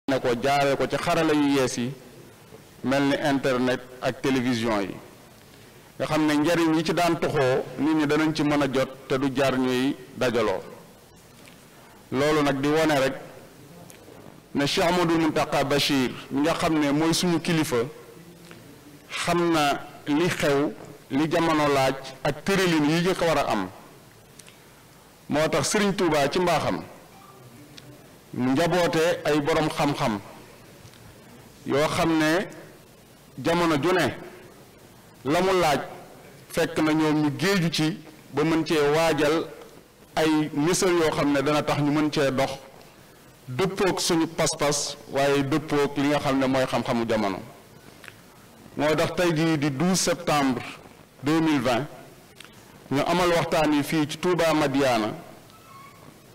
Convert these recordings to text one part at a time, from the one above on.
ne ko jaaree ko ci xarala yu yees yi mel ni internet ak télévision yi nga xam ne njariñ yi ci daan toxoo nit ñi danañ ci mën a jot te du jar ñuy dajaloo loolu nag di wone rek ne Cheikh Ahmadou Mountakha Bachir mi nga xam ne mooy suñu kilifa xam na li xew li jamono laaj ak tëralin yi ñu ko war a am moo tax Serigne Touba ci mbaaxam mu njaboote ay borom xam-xam yoo xam ne jamono ju ne la mu laaj fekk na ñoom ñu géeju ci ba mën cee waajal ay misal yoo xam ne dana tax ñu mën cee dox dëppook suñu pas-pas waaye dëppook li nga xam ne mooy xam-xamu jamono moo tax tey jii di 12 septembre 2020 ñu amal waxtaan yi fii ci Touba Madiana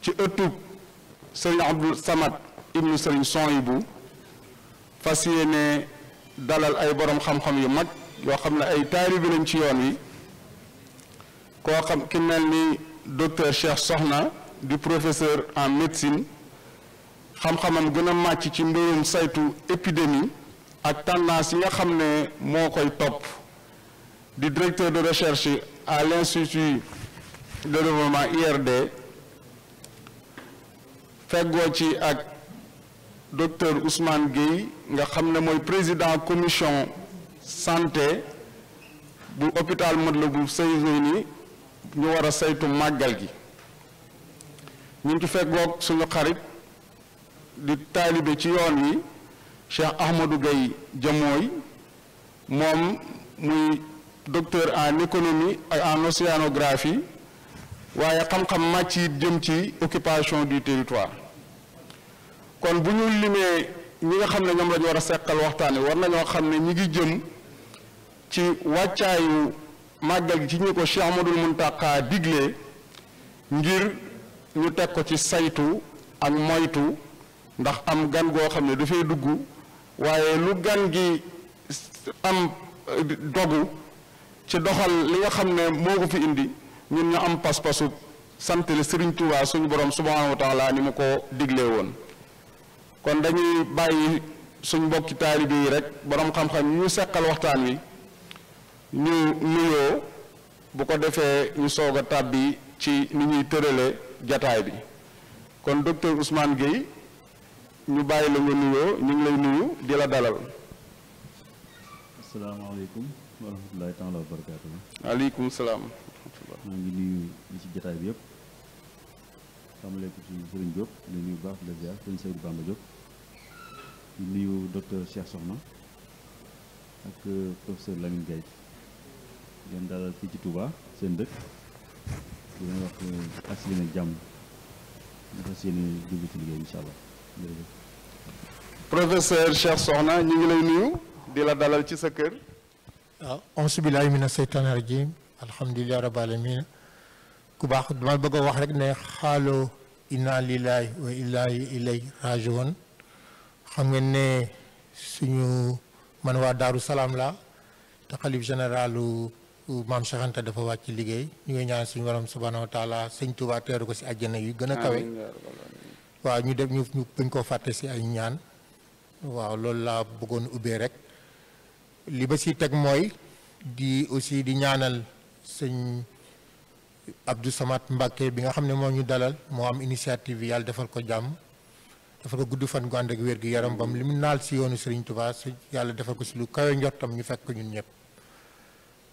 ci ëttub sëriñ Abdou Samad ibnu sëriñ Souhaïbou fas yéene dalal ay borom xam-xam yu mag yoo xam ne ay taalibe lañ ci yoon wi koo xam ki mel ni docteur Cheikh Sokhna di professeur en médecine xam-xamam gën a màcc ci mbirum saytu épidémie ak tendance yi nga xam ne moo koy topp di directeur de recherche à l'Institut de développement IRD feggoo ci ak docteur Ousmane Gueye nga xam ne mooy président commission santé bu hôpital Matlaboul Fawzayni ñu war a saytu màggal gi ñu ngi ci feggoog suñu xarit di taalibe ci yoon wi Cheikh Ahmadou Gueye Jamooy moom muy docteur en économie ak en océanographie waaye xam-xam màcc yi jëm ci occupation du territoire kon bu ñu limee ñi nga xam ne ñoom la ñu war a seqal waxtaan wi war nañoo xam ne ñi ngi jëm ci wàccaayu màggal gi ci ñu ko Cheikh Ahmadul Mountakha digle ngir ñu teg ko ci saytu ak moytu ndax am gan goo xam ne dafay dugg waaye lu gan gi am dogu ci doxal li nga xam ne moo ko fi indi ñun ñu am pas-pasu sant le Serigne Touba suñu borom subhanahu wa taala ni mu ko diglee woon kon dañuy bàyyi suñ mbokki taalibe yi rek borom xam-xam ñu seqal waxtaan wi ñu nuyoo bu ko defee ñu soog a tàbbi ci ni ñuy tërale jataay bi kon docteur Ousmane Gueye ñu bàyyi la nga nuyoo ñu ngi lay nuyu di la dalal. asalaamaaleykum wa rahmatulahi taala wa barakaatu. waaleykum salaam. maa ngi nuyu ñi ci jataay bi yëpp xamale ko ci Serigne Diop di nuyu baax la ziar Serigne Seydou Bamba Diop di nuyu docteur Cheikh Sokhna ak professeur Lamine Gueye leen dalal fii ci Touba seen dëkk di leen wax ak si leen jàmm dafa seeni jublu ci liggéey incha allah jërëjëf. professeur Cheikh Sokhna ñu ngi lay nuyu di la dalal ci sa kër. waaw auzu billaahi mina seytaani rajiim alhamdulilah rabbil alamin ku baax dama bëgg a wax rek ne xaaloo inna lillahi wa inna ilayhi raaji'uun xam ngeen ne suñu man waa Daaru Salaam la te xalif généralu maam Cheikh Anta dafa wàcc liggéey ñu ngi ñaan suñu borom subhaanahu wa taala sëñ Tuubaa teeru ko si àjjana yu gën a kawe waaw ñu def ñu bañ koo fàtte si ay ñaan waaw loolu laa bëggoon ubbee rek li ba si teg mooy di aussi di ñaanal sëñ Abdou Samad Mbacké bi nga xam ne moo ñu dalal moo am initiative bi yàlla defal ko jàmm defal ko gudd fan gu ànd ak wér gu yaram bam li mu naal si yoonu Serigne Touba su yàlla defal ko si lu kawe njortam ñu fekk ko ñun ñëpp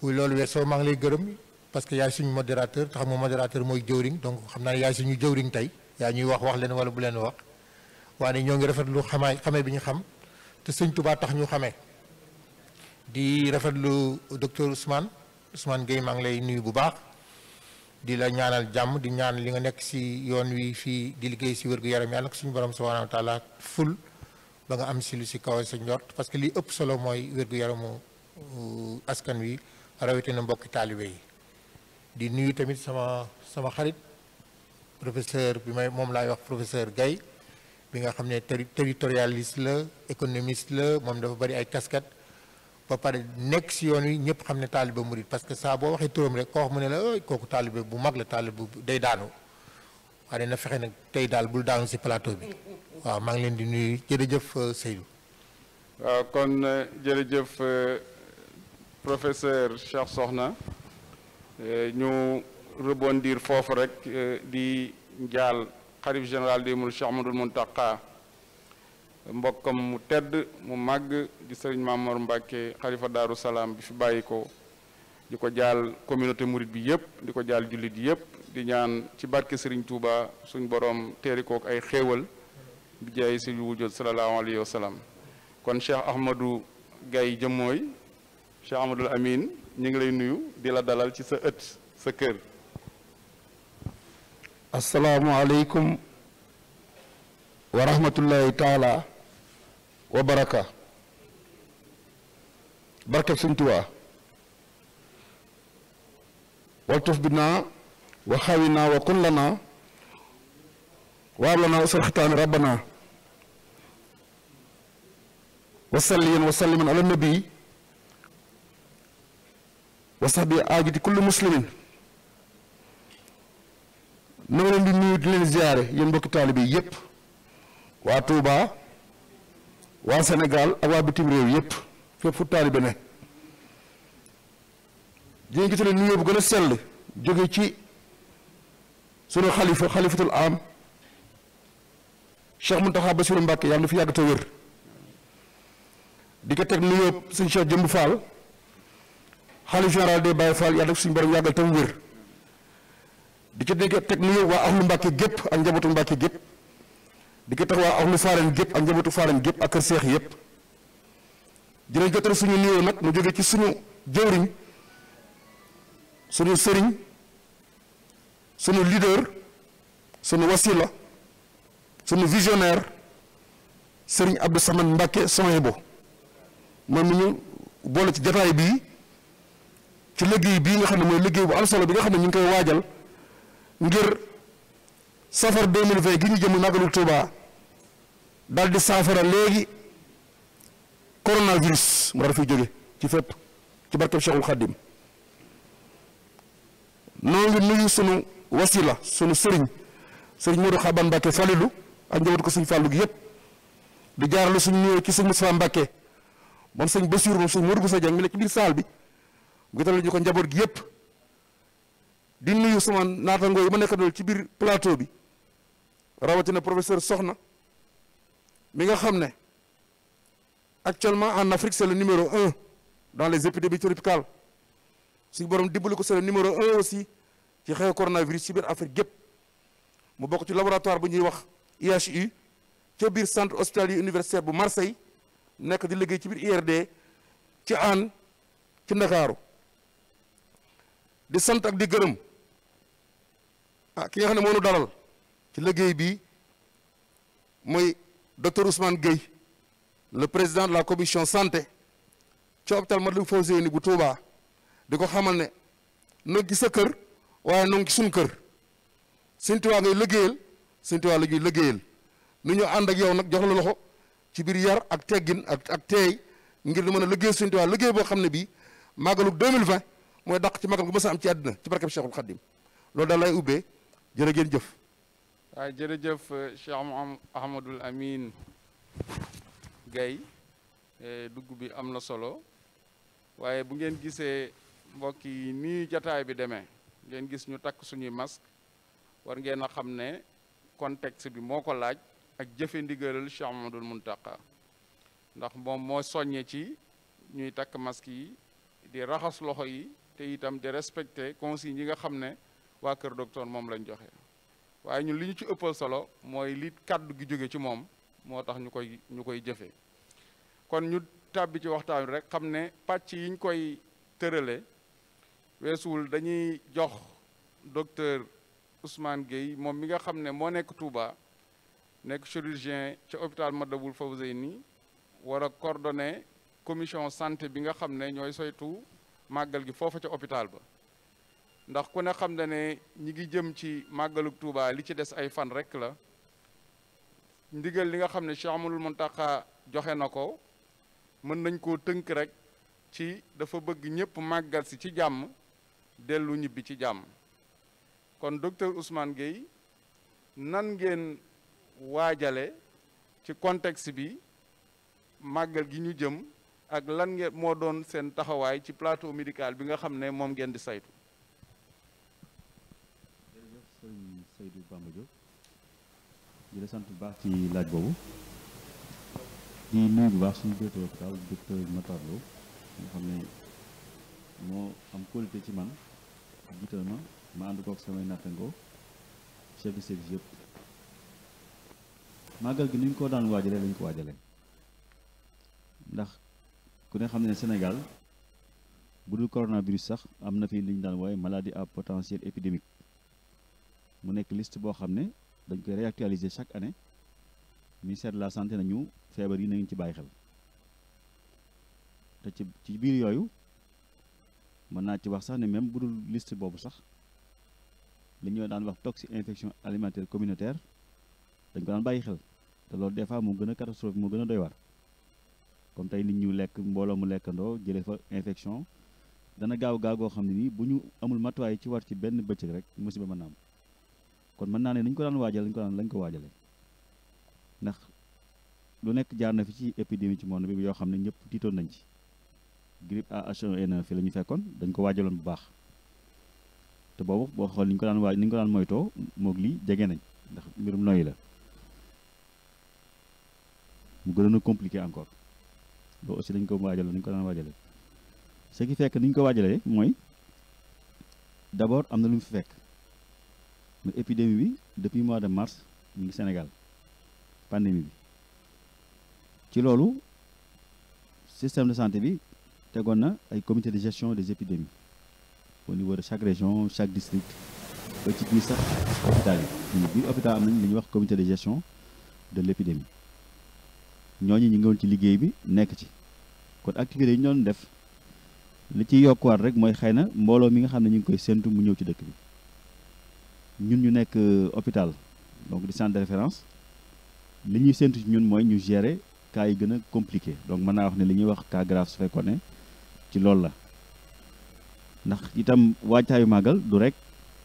wuy loolu weesoo maa ngi lay gërëm parce que yaay suñu modérateur te xam nga modérateur mooy jëwriñ donc xam naa ne yaay suñu jëwriñ tey yaa ñuy wax leen wala bu leen wax waaye ñoo ngi rafetlu xamee bi ñu xam te sëñ Touba tax ñu xamee di rafetlu docteur Ousmane Gueye maa ngi lay nuyu bu baax di la ñaanal jàmm di ñaan li nga nekk si yoon wi fii di liggéey si wér-gu-yaram yàlla ko suñu borom subhanahu wa taala ful ba nga am si lu si kaw sa njort parce que li ëpp solo mooy wér-gu-yaramu askan wi rawatina mbokki taalibe yi di nuyu tamit sama xarit professeur bi moom laay wax professeur Gueye bi nga xam ne territorialiste la économiste la moom dafa bari ay casquette ba pare nekk si yoon wi ñëpp xam ne taalibe murid parce que saa boo waxee turam rek koo wax mu ne la kooku taalibe bu mag la taalibe bu day daanu waaye na fexe nag tey daal bul daanu si plateau bi waaw maa ngi leen di nuyu jërëjëf Seydou. waaw kon jërëjëf professeur Cheikh Sokhna ñu rebondir foofu rek di njaal xalif général des mourides Cheikh Ahmadoul Mountakha mbokkam mu tedd mu màgg di sëriñ Mamour Mbacke xalifa Daaru Salaam bi fi bàyyi ko di ko jaal communauté mouride bi yëpp di ko jaal jullit yëpp di ñaan ci barke sëriñ Touba suñ borom teeri kook ay xéewal bi jaay si wujud sallallahu alayhi wa sallam kon Cheikh Ahmadou Gaye Jëmmooy Cheikh Ahmadoul Amine ñu ngi lay nuyu di la dalal ci sa ëtt sa kër. asalaamualeykum wa rahmatullahi taala wa baraka barkeb Sëñ Tuubaa waltuf bina wa xawina wa kun lana wa ablana usal xitaami rabbana wa salliyan wa salliman ala nabi wa sahbi aajiti kulli muslimin na nga leen di nuyu di leen ziare yéen mbokki taalibe yi yépp waa Touba waa Sénégal ak waa bitim réew yépp fépp fu taalibe ne dinañ gisale nuyoo bu gën a sell jóge ci sunu xalifatul am Cheikh Mountakha Bassirou Mbacké yàlla na fi yàgg te wér di ko teg nuyoo sëñ Cheikh Jëmb Fall xalif général des Baye Fall yàlla na suñu borom yàggal te wér di ko teg nuyoo waa axlu Mbàkke gépp ak njabootu Mbàkke gépp di ko teg waa axlu Faaren gépp ak njabootu Faaren gépp ak kër seex yépp dinañ jotal suñu nuyoo nag mu jóge ci suñu jëwriñ suñu sëriñ suñu leader suñu wasila suñu visionnaire sëriñ Abdou Samad Mbàkke Sohaybu moom mi ñu boole ci jataay bii ci liggéey bii nga xam ne mooy liggéey bu am solo bi nga xam ne ñu ngi koy waajal ngir safar 2020 gi ñu jëm màggalu Tuuba daal di saafara léegi coronavirus mu daal fiy jóge ci fépp ci barkeb Cheikhul Khadim noo ngi nuyu sunu wasila sunu sëriñ Modou Xaban Mbàkke Falilu ak njabootu ko sëñ Fàllu gi yépp di jaarale suñu nuyoo ci sëñ Moustapha Mbàkke moom sëñ Bassirou moom sëñ Modou Boussa Dieng mi nekk ci biir saal bi mu gital ñu ko njaboot gi yépp di nuyu sama naatangoo yi ma nekk doon ci biir plateau bi rawatina professeur Sokhna mi nga xam ne actuellement en Afrique c'est le numéro 1 dans les épidémies tropicales suñu borom dimbali ko c'est le numéro 1 aussi ci xew coronavirus ci biir Afrique gépp mu bokk ci laboratoire bu ñuy wax IHU ca biir centre hospitalier universitaire bu Marseille nekk di liggéey ci biir IRD ci Hann ci Ndakaaru di sant ak di gërëm ki nga xam ne moo nu dalal ci liggéey bi mooy docteur Ousmane Gueye le président de la commission santé ci hôpital Matlaboul Fawzeyni bu Touba di ko xamal ne noo ngi sa kër waaye noo ngi suñu kër Sëñ Tuubaa ngay liggéeyal Sëñ Tuubaa la ñuy liggéeyal nu ñu ànd ak yow nag jox la loxo ci biir yar ak teggin ak teey ngir lu mën a liggéeyal Sëñ Tuubaa liggéey boo xam ne bii màggalu 2020 mooy dàq ci màggal gu mës a am ci àddina ci barkeb Cheikhul Khadim loolu daal lay ubbee jërë ngeen jëf. waaw jërëjëf Cheikh Ahmadoul Amine Gaye dugg bi am na solo waaye bu ngeen gisee mbokk yi nii jataay bi demee ngeen gis ñu takk suñuy masque war ngeen a xam ne contexte bi moo ko laaj ak jëfe ndigalal Cheikh Ahmadoul Mountakha ndax moom moo soññe ci ñuy takk masque yi di raxas loxo yi te itam di respecter consignes yi nga xam ne waa Kër Docteur moom lañ joxe waaye ñun li ñu ci ëppal solo mooy li kàddu gi jóge ci moom moo tax ñu koy jëfee kon ñu tàbbi ci waxtaan wi rek xam ne pàcc yi ñu koy tërale weesuwul dañuy jox docteur Ousmane Gueye moom mi nga xam ne moo nekk Touba nekk chirurgien ca hôpital Matlaboul Fawzeyni war a coordonner commission santé bi nga xam ne ñooy saytu màggal gi foofa ca hôpital ba ndax ku ne xam ne ñi ngi jëm ci màggaluk Touba li ci des ay fan rek la ndigal li nga xam ne Cheikh Ahmadoul Mountakha joxe na ko mën nañ koo tënk rek ci dafa bëgg ñëpp màggal si ci jàmm dellu ñibbi ci jàmm kon docteur Ousmane Gueye nan ngeen waajale ci contexte bi màggal gi ñu jëm ak lan ngeen moo doon seen taxawaay ci plateau médical bi nga xam ne moom ngeen di saytu. jërëjëf sëñ Seydou Bamba Diop di la sant bu baax ci laaj boobu di nuyu bu baax suñu directeur hôpital docteur Matar Lo nga xam ne moo am qualité ci man jiital ma ànd kook samay nattangoo chef de service yëpp màggal gi ni ñu ko daan waajalee lañ ko waajalee ndax ku ne xam ne Sénégal bu dul coronavirus sax am na fi li ñu daan wooye maladie à potentiel épidémique mu nekk liste boo xam ne dañ koy réactualiser chaque année ministère de la santé nañu feebar yi na ngeen ci bàyyi xel te ci biir yooyu mën naa ci wax sax ne même bu dul liste boobu sax li ñoo daan wax toxi-infection alimentaire communautaire dañ ko daan bàyyi xel te loolu des fois moo gën a catastrophe moo gën a doy war comme tey nit ñu lekk mbooloo mu lekkandoo jëlee fa infection dana gaaw goo xam ne nii bu ñu amul matuwaay ci war ci benn bëccëg rek musiba mën na am kon mën naa ne nañ ko daan waajal lañ ko waajalee ndax lu nekk jaar na fi ci épidémie ci monde bi yoo xam ne ñëpp tiitoon nañ ci grippe H1N1 fi la ñu fekkoon dañ ko waajaloon bu baax te boobu boo xool ni ñu ko daan moytoo moog lii jege nañ ndax mbirum noyyi la mu gënoon a compliqué encore loolu aussi dañ ko waajaloon ni ñu ko daan waajalee ce qui fait que ni ñu ko waajalee mooy d'abord am na lu mu fi fekk mais épidémie bi depuis mois de mars mu ngi Sénégal pandémie bi ci loolu système de santé bi tegoon na ay comité de gestion des épidémies au niveau de chaque région chaque district ba ci biir sax hôpital yi biir hôpital am nañ li ñuy wax comité de gestion de l'épidémie ñooñu ñu ngi woon ci liggéey bi nekk ci kon activités yi ñu doon def li ci yokkuwaat rek mooy xëy na mbooloo mi nga xam ne ñu ngi koy séntu mu ñëw ci dëkk bi ñun ñu nekk hôpital donc di centre de référence li ñuy séntu ci ñun mooy ñu gérer cas yi gën a compliqué donc mën naa wax ne li ñuy wax cas grave su fekkoon ne ci loolu la ndax itam waajtaayu màggal du rek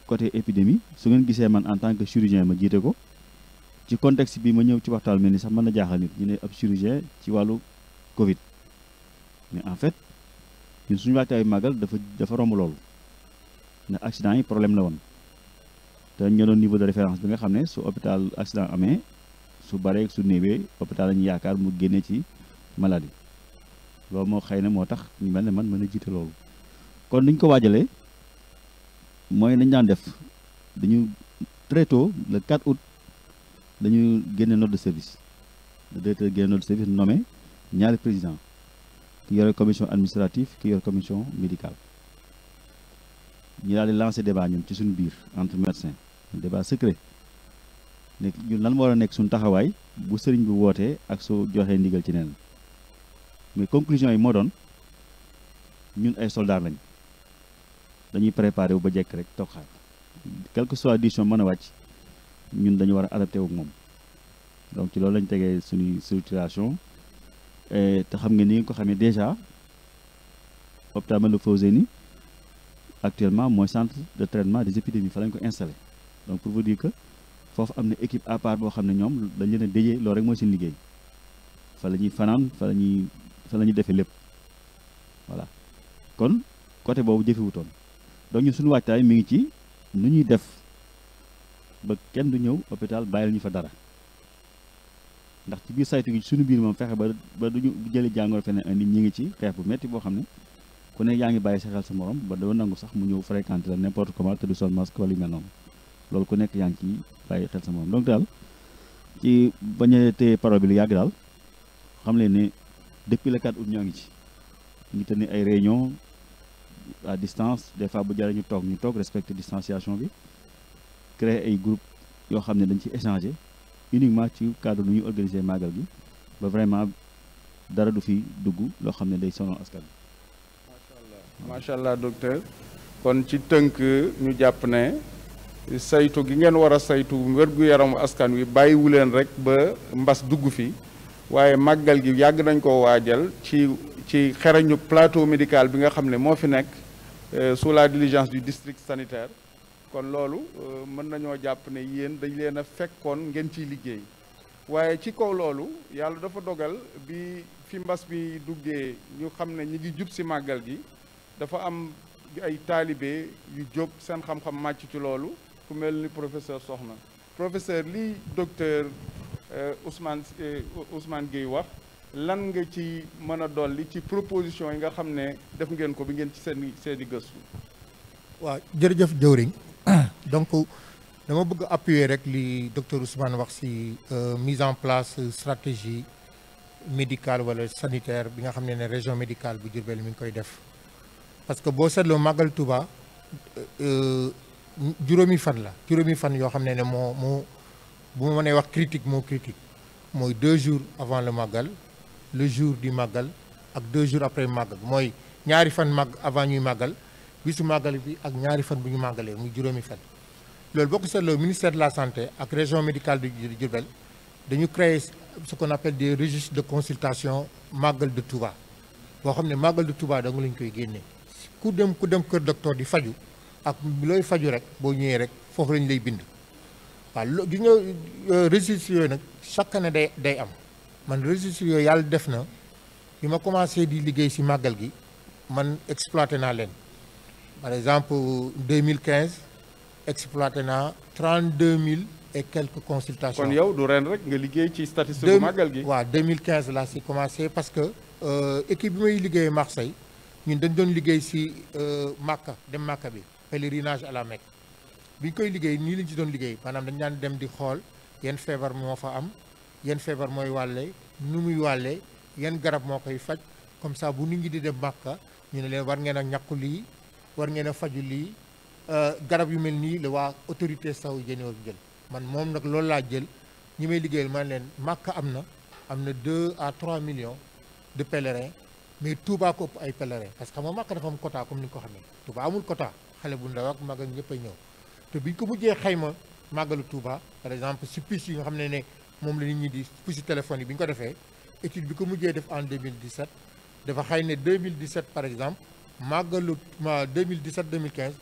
côté épidémie su ngeen gisee man en tant que chirurgien ma jiite ko ci contexte bi ma ñëw ci waxtaan mel ni sax mën na jaaxal nit ñu ne ab chirurgien ci wàllu Covid mais en fait ñun suñu waajtaayu màggal dafa romb loolu ndax accident yi problème la woon te ñu doon niveau de référence bi nga xam ne su hôpital accident amee su baree su néewee hôpital la ñu yaakaar mu génnee ci maladie loolu moo xëy na moo tax ñu mel ne man mën a jiite loolu kon niñ ko waajalee mooy nañ daan def dañu très tôt le 4 août dañu génne note de service le directeur génne note de service nommé ñaari président ki yore commission administrative ki yore commission médicale ñu daal di lancé débat ñun ci suñu biir entre médecins débat secret ne ñun lan moo war a nekk suñu taxawaay bu sëriñ bi wootee ak su joxee ndigal ci neen mais conclusion yi moo doon ñun ay soldats lañ dañuy préparé wu ba jekk rek toog xaar quelle que soit décision mën a wàcc ñun dañu war a adapté wu ak moom donc ci loolu lañ tegee suñuy structuration te xam nga ni nga ko xamee déjà hôpital Matlaboul Fawzeyni actuellement mooy centre de traitement des épidémies fa lañ ko installé donc pour vous dire que foofu am na équipe à part boo xam ne ñoom dañ leen a déjee loolu rek mooy seen liggéey fa la ñuy fanaan fa la ñuy defee lépp voilà kon côté boobu jëfewutoon donc ñun suñu waajtaay mi ngi ci nu ñuy def ba kenn du ñëw hôpital bàyyil ñu fa dara ndax ci biir saytu gi suñu biir moom fexe ba duñu jëli jàngoro feneen indi ñi ngi ci xeex bu metti boo xam ne ku ne yaa ngi bàyyi sa xel sa morom ba doo nangu sax mu ñëw fréquenter la n'importe comment te du sol masque wala yu mel noonu loolu ku nekk yaa ngi ci bàyyi xel sa morom donc daal ci bañ a téye parole bi lu yàgg daal xam leen ne depuis le 4 août ñoo ngi ci ngi tenir ay réunion à distance des fois bu jaree ñu toog respecter distanciation bi créer ay groupe yoo xam ne dañ ci échanger uniquement ci cadre nu ñuy organiser màggal gi ba vraiment dara du fi dugg loo xam ne day sonal askan bi. macha allah docteur kon ci tënk ñu jàpp ne saytu gi ngeen war a saytu wér-gu-yaramu askan wi bàyyiwu leen rek ba mbas dugg fi waaye màggal gi yàgg nañ ko waajal ci xereñu plateau médical bi nga xam ne moo fi nekk sous la diligence du district sanitaire kon loolu mën nañoo jàpp ne yéen dañ leen a fekkoon ngeen ciy liggéey waaye ci kaw loolu yàlla dafa dogal bi fi mbas bi duggee ñu xam ne ñi ngi jub si màggal gi dafa am ay taalibe yu jóg seen xam-xam màcc ci loolu ku mel ni professeur Soxna professeur lii docteur Ousmane Gueye wax lan nga ci mën a dolli ci proposition yi nga xam ne def ngeen ko bi ngeen ci seeni gëstu. waaw jërëjëf jëwriñ donc dama bëgg appuyer rek li docteur Ousmane wax ci mise en place stratégie médicale wala sanitaire bi nga xam ne région médicale bu Diourbel mi ngi koy def parce que boo seetloo màggal Touba juróomi fan yoo xam ne moo bu ma mënee wax critique mooy 2 jours avant le màggal le jour du màggal ak 2 jours après màggal mooy ñaari fan avant ñuy màggal bisu màggal bi ak ñaari fan bu ñu màggalee muy juróomi fan. loolu boo ko seetloo ministère de la santé ak région médicale de Diourbel dañu créer ce qu'on appelle des registres de consultation màggal de Touba boo xam ne màggal de Touba da nga lañ koy génnee ku dem kër docteur di faju ak looy faju rek boo ñëwee rek foofu lañ lay bind. waaw lo gi nga registres yooyu nag chaque année day am man registres yooyu yàlla def na bi ma commencé di liggéey ci màggal gi man exploité naa leen par exemple 2015 exploité naa 32 000 et quelques consultations. kon yow du ren rek nga liggéey ci statistique bu màggal gi. waaw 2015 laa ci commencé parce que équipe bi may liggéey Marseille ñun dañ doon liggéey ci Makka dem Makka bi pèlerinage à la Mecque bi ñu koy liggéey nii lañ ci doon liggéey maanaam dañ daan dem di xool yan feebar moo fa am yan feebar mooy wàlle nu muy wàlle yan garab moo koy faj comme ça bu nit ñi di dem Makka ñu ne leen war ngeen a ñàkku lii war ngeen a faju lii garab yu mel nii la waa autorité saoudienne jël man moom nag loolu laa jël ñi may liggéeyal man leen Makka am na 2 à 3 millions de pèlerins mais Touba ko ëpp ay pèlerins parce que xam nga Makka dafa am quota comme ni nga ko xamee Touba amul quota xale bu ndaw ak mag ak ñëpp a ñëw te biñ ko mujjee xayma màggalu Touba par exemple si puces yi nga xam ne moom la nit ñi di puces téléphone yi bi ñu ko defee étude bi ko mujjee def en 2017 dafa xëy ne 2017 par exemple màggalu 2017 2015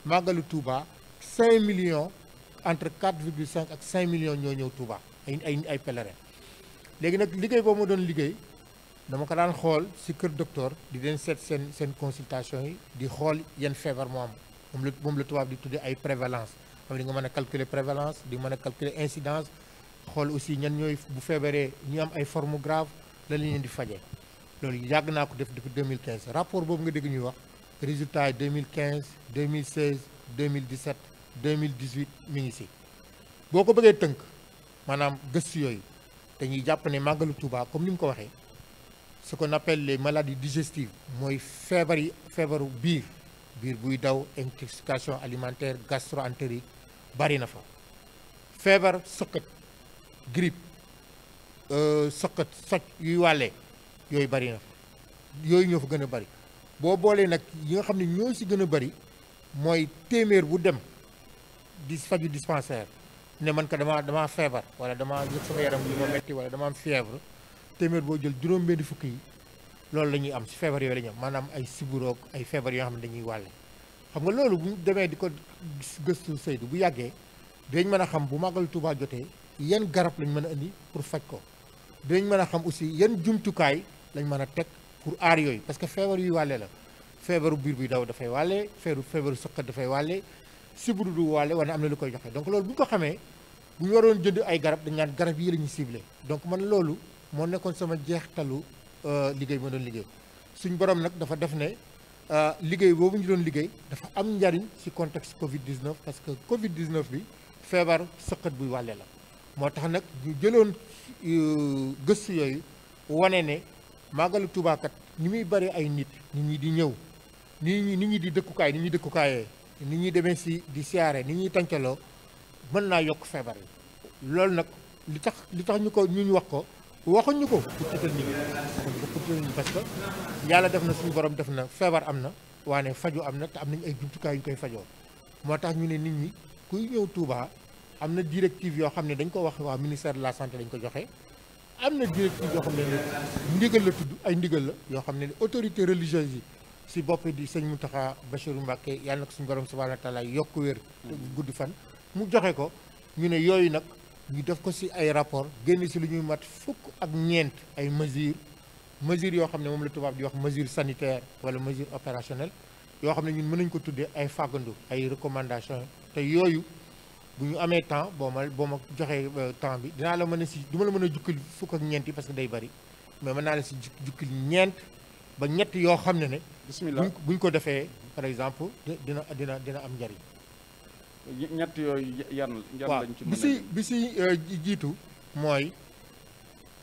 màggalu Touba 5 millions entre 4,5 ak 5 millions ñoo ñëw Touba ay pèlerins léegi nag liggéey boobu ma doon liggéey dama ko daan xool si kër docteur di leen seet seen consultation yi di xool yan feebar moo am moom la tubaab di tuddee ay prévalence xam di nga mën a calculer prévalence di mën a calculer incidence xool aussi ñan ñooy bu feebaree ñu am ay forme grave la leen di fajee loolu yàgg naa ko def depuis 2015 rapport boobu nga dégg ñuy wax résultat yi 2015 2016 2017 2018 mi ngi si boo ko bëggee tënk maanaam gëstu yooyu dañuy jàpp ne màggalu Touba comme ni mu ko waxee ce qu'on appelle les maladies digestives mooy feebaru biir buy daw intoxication alimentaire gastro-entérite bari na fa feebar sëqët grippe sëqët soj yuy wàllee yooyu bari na fa yooyu ñoo fa gën a bari boo boolee nag yi nga xam ne ñoo si gën a bari mooy téeméer bu dem di faju dispensaire ne man ka damaa feebar wala damaa yëg sama yaram li ma metti wala dama am fièvre téeméer boo jël juróom-benn fukk yi loolu la ñuy am si feebar yooyu la ñu am maanaam ay siburoog ay feebar yoo xam ne dañuy wàlle xam nga loolu bu demee di ko gëstu Seydou bu yàggee dinañ mën a xam bu màggal Touba jotee yan garab lañ mën a indi pour faj ko dinañ mën a xam aussi yan jumtukaay lañ mën a teg pour aar yooyu parce que feebar yuy wàlle la feebaru biir buy daw dafay wàlle feebaru sëqat dafay wàlle siburu du wàlle wala am na lu koy joxe donc loolu bu ñu ko xamee bu ñu waroon jënd ay garab dañ naan garab yi la ñuy ciblé donc man loolu moo nekkoon sama jeextalu liggéey ma doon liggéey suñ borom nag dafa def ne liggéey boobu ñu doon liggéey dafa am njariñ ci contexte Covid 19 parce que Covid 19 bi feebar sëqat buy wàlle la moo tax nag ñu jëloon gëstu yooyu wane ne màggalu Touba kat ni muy bari ay nit ñi di ñëw nit ñi di dëkkukaay ni ñuy dëkkukaayee nit ñuy demee si di siyaare ni ñuy tàncaloo mën naa yokk feebar yi loolu nag li tax ñu wax ko waxuñu ko pour tëtal nit ñi parce que yàlla def na suñu borom def na feebar am na waane faju am na te am nañu ay jumtukaay yu koy fajoo moo tax ñu ne nit ñi kuy ñëw Touba am na directive yoo xam ne dañ ko wax waa ministère de la santé dañ ko joxe am na directive yoo xam ne ndigal la tudd ay ndigal la yoo xam ne autorité religieuse yi si bopp di sëñ Mountakha Bachirou Mbacké yàlla na ko suñu borom subhanahu wa taala yokk wér gudd fan mu joxe ko ñu ne yooyu nag ñu def ko si ay rapport génn si lu ñuy mat fukk ak ñeent ay mesures yoo xam ne moom la tubaab di wax mesure sanitaire wala mesure opérationnelle yoo xam ne ñun mën nañ ko tuddee ay fàggandu ay recommandation te yooyu bu ñu amee temps boo ma joxee temps bi dinaa la mën a si du ma la mën a jukkil fukk ak ñeent yi parce que day bari mais mën naa la si jukkil ñeent ba ñett yoo xam ne bismillah buñ ko defee par exemple dina am njariñ. ñett yooyu yan lañ ci mën bi si jiitu mooy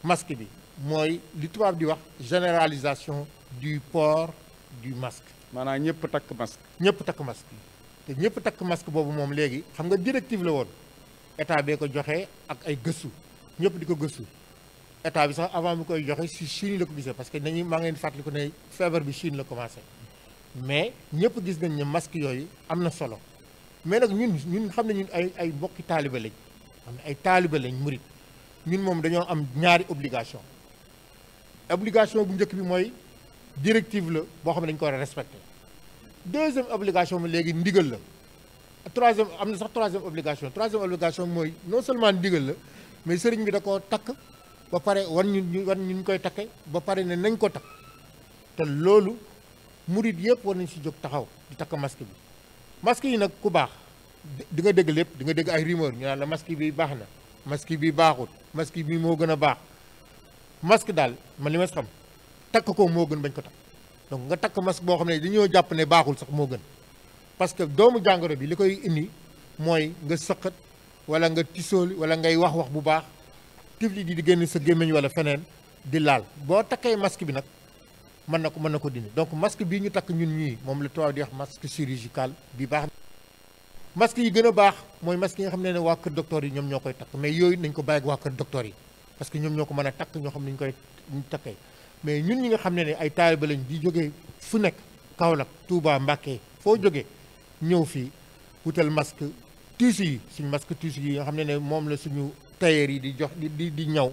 masque bi mooy li tubaab di wax généralisation du port du masque. maanaam ñëpp takk masque. ñëpp takk masque te ñëpp takk masque boobu moom léegi xam nga directive la woon état bee ko joxe ak ay gëstu ñëpp di ko gëstu état bi sax avant mi koy joxe si Chine la ko gisee parce que maa ngi leen fàttali ko ne feebar bi Chine la commencé mais ñëpp gis nañ ne masque yooyu am na solo mais nag ñun xam ne ñun ay mbokki taaliba lañ xam ne ay taaliba lañ murit ñun moom dañoo am ñaari obligation bu njëkk bi mooy directive la boo xam ne dañu ko war a respecté deuxième obligation bi léegi ndigal la troisième obligation mooy non seulement ndigal la mais sëriñ bi da koo takk ba pare war ñu koy takke ba pare ne nañ ko takk te loolu murit yëpp war nañ si jóg taxaw di takk masque bi masque yi nag ku baax di nga dégg lépp di nga dégg ay rumeur ñu naan la masque bi baax na masque bi baaxul masque bi moo gën a baax masque daal man li ma xam takk ko moo gën bañ ko takk donc nga takk masque boo xam ne dañoo jàpp ne baaxul sax moo gën parce que doomu jàngoro bi li koy indi mooy nga sëqat wala nga tisooli wala ngay wax bu baax tifli di génn sa gémmiñ wala feneen di laal boo takkee masque bi nag mën na ko dindi donc masque bii ñu takk ñun ñii moom la tubaab di wax masque chirurgical bi baax masque yi gën a baax mooy masque yi nga xam ne waa kër docteur yi ñoom ñoo koy takk mais yooyu nañ ko bàyyi ak waa kër docteur yi parce que ñoom ñoo ko mën a takk ñoo xam ne ñu takkee mais ñun ñi nga xam ne ay taaliba lañ di jógee fu nekk Kaolack Touba Mbacké foo jógee ñëw fii wutal masque tissu yi suñ masque tissu yi nga xam ne moom la suñu tailleur yi di jox di ñaw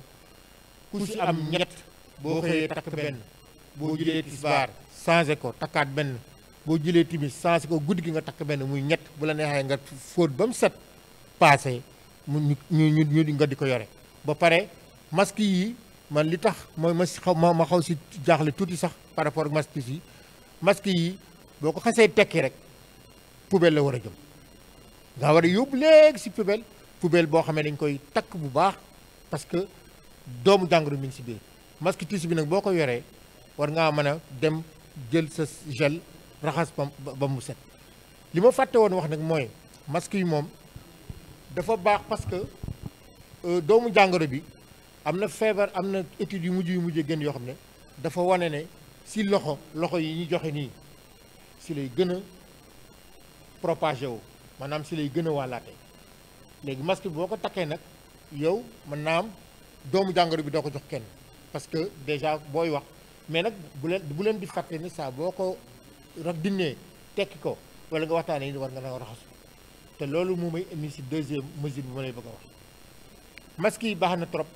ku si am ñett boo xëyee takk benn boo jëlee tisbaar changé ko takkaat benn boo jëlee timis changé ko guddi gi nga takk benn muy ñett bu la neexee nga fóot ba mu set passé ñu nga di ko yore ba pare masque yi man li tax ma xaw si jaaxle tuuti sax par rapport ak masque yi boo ko xasee tekki rek poubelle la war a jëm nga war a yóbbu léegi si poubelle boo xamee dañ koy takk bu baax parce que doomu jàngoro mi ngi si biir masque tissu bi nag boo ko yoree war ngaa mën a dem jël sa gel raxas ba mu set li ma fàtte woon wax nag mooy masque yi moom dafa baax parce que doomu jàngoro bi am na feebar am na études yu mujj génn yoo xam ne dafa wane ne si loxo yi ñu joxe nii si lay gën a propagé wu maanaam si lay gën a wàllaate léegi masque bi boo ko takkee nag yow mën naa am doomu jàngoro bi doo ko jox kenn parce que déjà booy wax mais nag bu leen di fàtte ni saa boo ko dinnee tekki ko wala nga waxtaanee war nga na raxasu te loolu moo may indi si deuxième mesure bi ma lay bëgg a wax masque yi baax na trop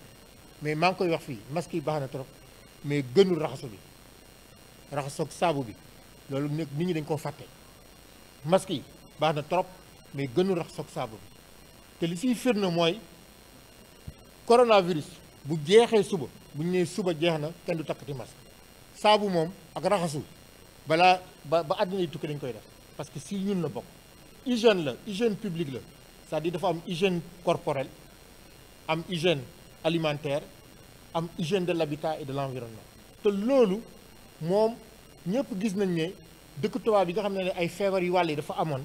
mais maa ngi koy wax fii masque yi baax na trop mais gënul raxasu bi raxasoog saabu bi loolu nit ñi dañ koo fàtte masque yi baax na trop mais gënul raxasoog saabu bi te li siy firnde mooy coronavirus bu jeexee suba bu ñu nee suba jeex na kenn du takkati masque saabu moom ak raxasu balaa ba àddina yi tukki dañ koy def parce que si ñun la bokk hygiène la hygiène publique la c'est-à-dire dafa am hygiène corporelle am hygiène alimentaire am hygiène de l'habitat et de l'environnement te loolu moom ñëpp gis nañ ne dëkk tubaab bi nga xam ne ay feebar yu wàll yi dafa amoon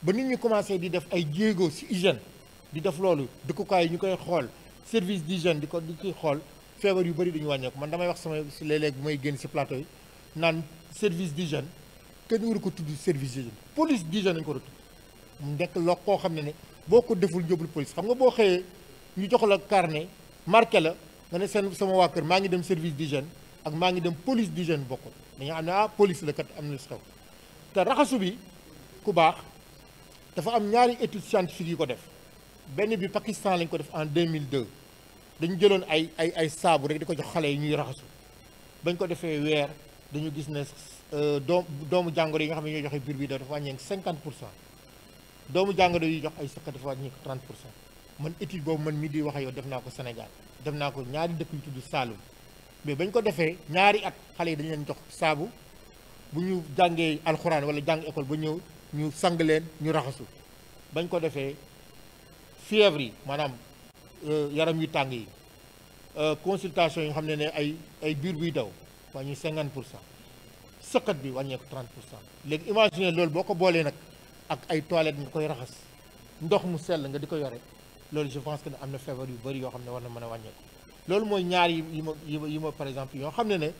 ba nit ñi commencé di def ay jéego ci hygiène di def loolu dëkkukaay yi ñu koy xool service d'hygiène di koy xool feebar yu bëri dañu wàññeeku man damay wax sama si léeg-léeg bu may génn ci plateau yi naan service d'hygiène kenn waru ko tudd service d'hygiène police d'hygiène nañu ko war a tudd mu nekk loo koo xam ne boo ko deful njëbul police xam nga boo xëyee ñu jox la carnet marqué la nga ne sama waa kër maa ngi dem service d'hygiène ak maa ngi dem police d'hygiène bokkul dañu xam ne police la kat am na si kaw te raxasu bi ku baax dafa am ñaari étude scientifique yi ko def benn bi Pakistan lañ ko def en 2002 dañu jëloon ay saabu rek di ko jox xale yi ñuy raxasu bañ ko defee weer dañu gis ne doomu jàngoro yi nga xam ne ñoo joxe biir bi dafa wàññeeku 50%. doomu jàngoro yi jox ay sëkkat dafa wàññeeku 30%. man étude boobu man mii di wax ak yow def naa ko Sénégal def naa ko ñaari dëkk yu tudd Saloum mais bañ ko defee ñaari at xale yi dañu leen jox saabu bu ñu jàngee alxuraan wala jàng école ba ñëw ñu sang leen ñu raxasu bañ ko defee fièvre yi maanaam yaram yu tàng yi consultation yi nga xam ne ay biir buy daw wàññi 50%. sëkkat bi wàññeeku 30%. léegi imagine loolu boo ko boolee nag ak ay toilettes nga koy raxas ndox mu sell nga di ko yore loolu je pense que ne am na feebar yu bëri yoo xam ne war na mën a wàññeeku loolu mooy ñaar yi ma par exemple yoo xam ne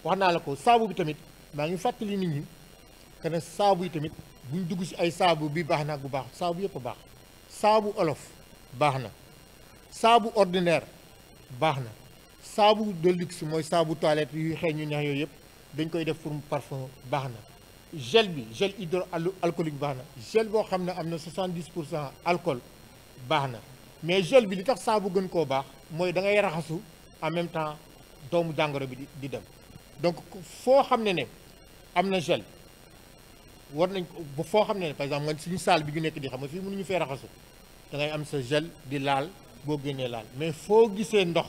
wax naa la ko saabu bi tamit maa ngi fàttali nit ñi que ne saabu yi tamit buñ dugg si ay saabu bi baax na ak bu baax saabu yëpp a baax saabu olof baax na saabu ordinaire baax na saabu de luxe mooy saabu toilette yuy xeeñ ñu neex yooyu yëpp dañ koy def pour parfum baax na gel bi gel hydroalcoolique baax na gel boo xam ne am na 70% alcool baax na mais gel bi li tax saabu gën koo baax mooy da ngay raxasu en même temps doomu jàngoro bi di dem donc foo xam ne am na gel war nañ ko foo xam ne par exemple nga suñu salle bi ñu nekk di xam nga fii mënuñu fee raxasu da ngay am sa gel di laal boo génnee laal mais foo gisee ndox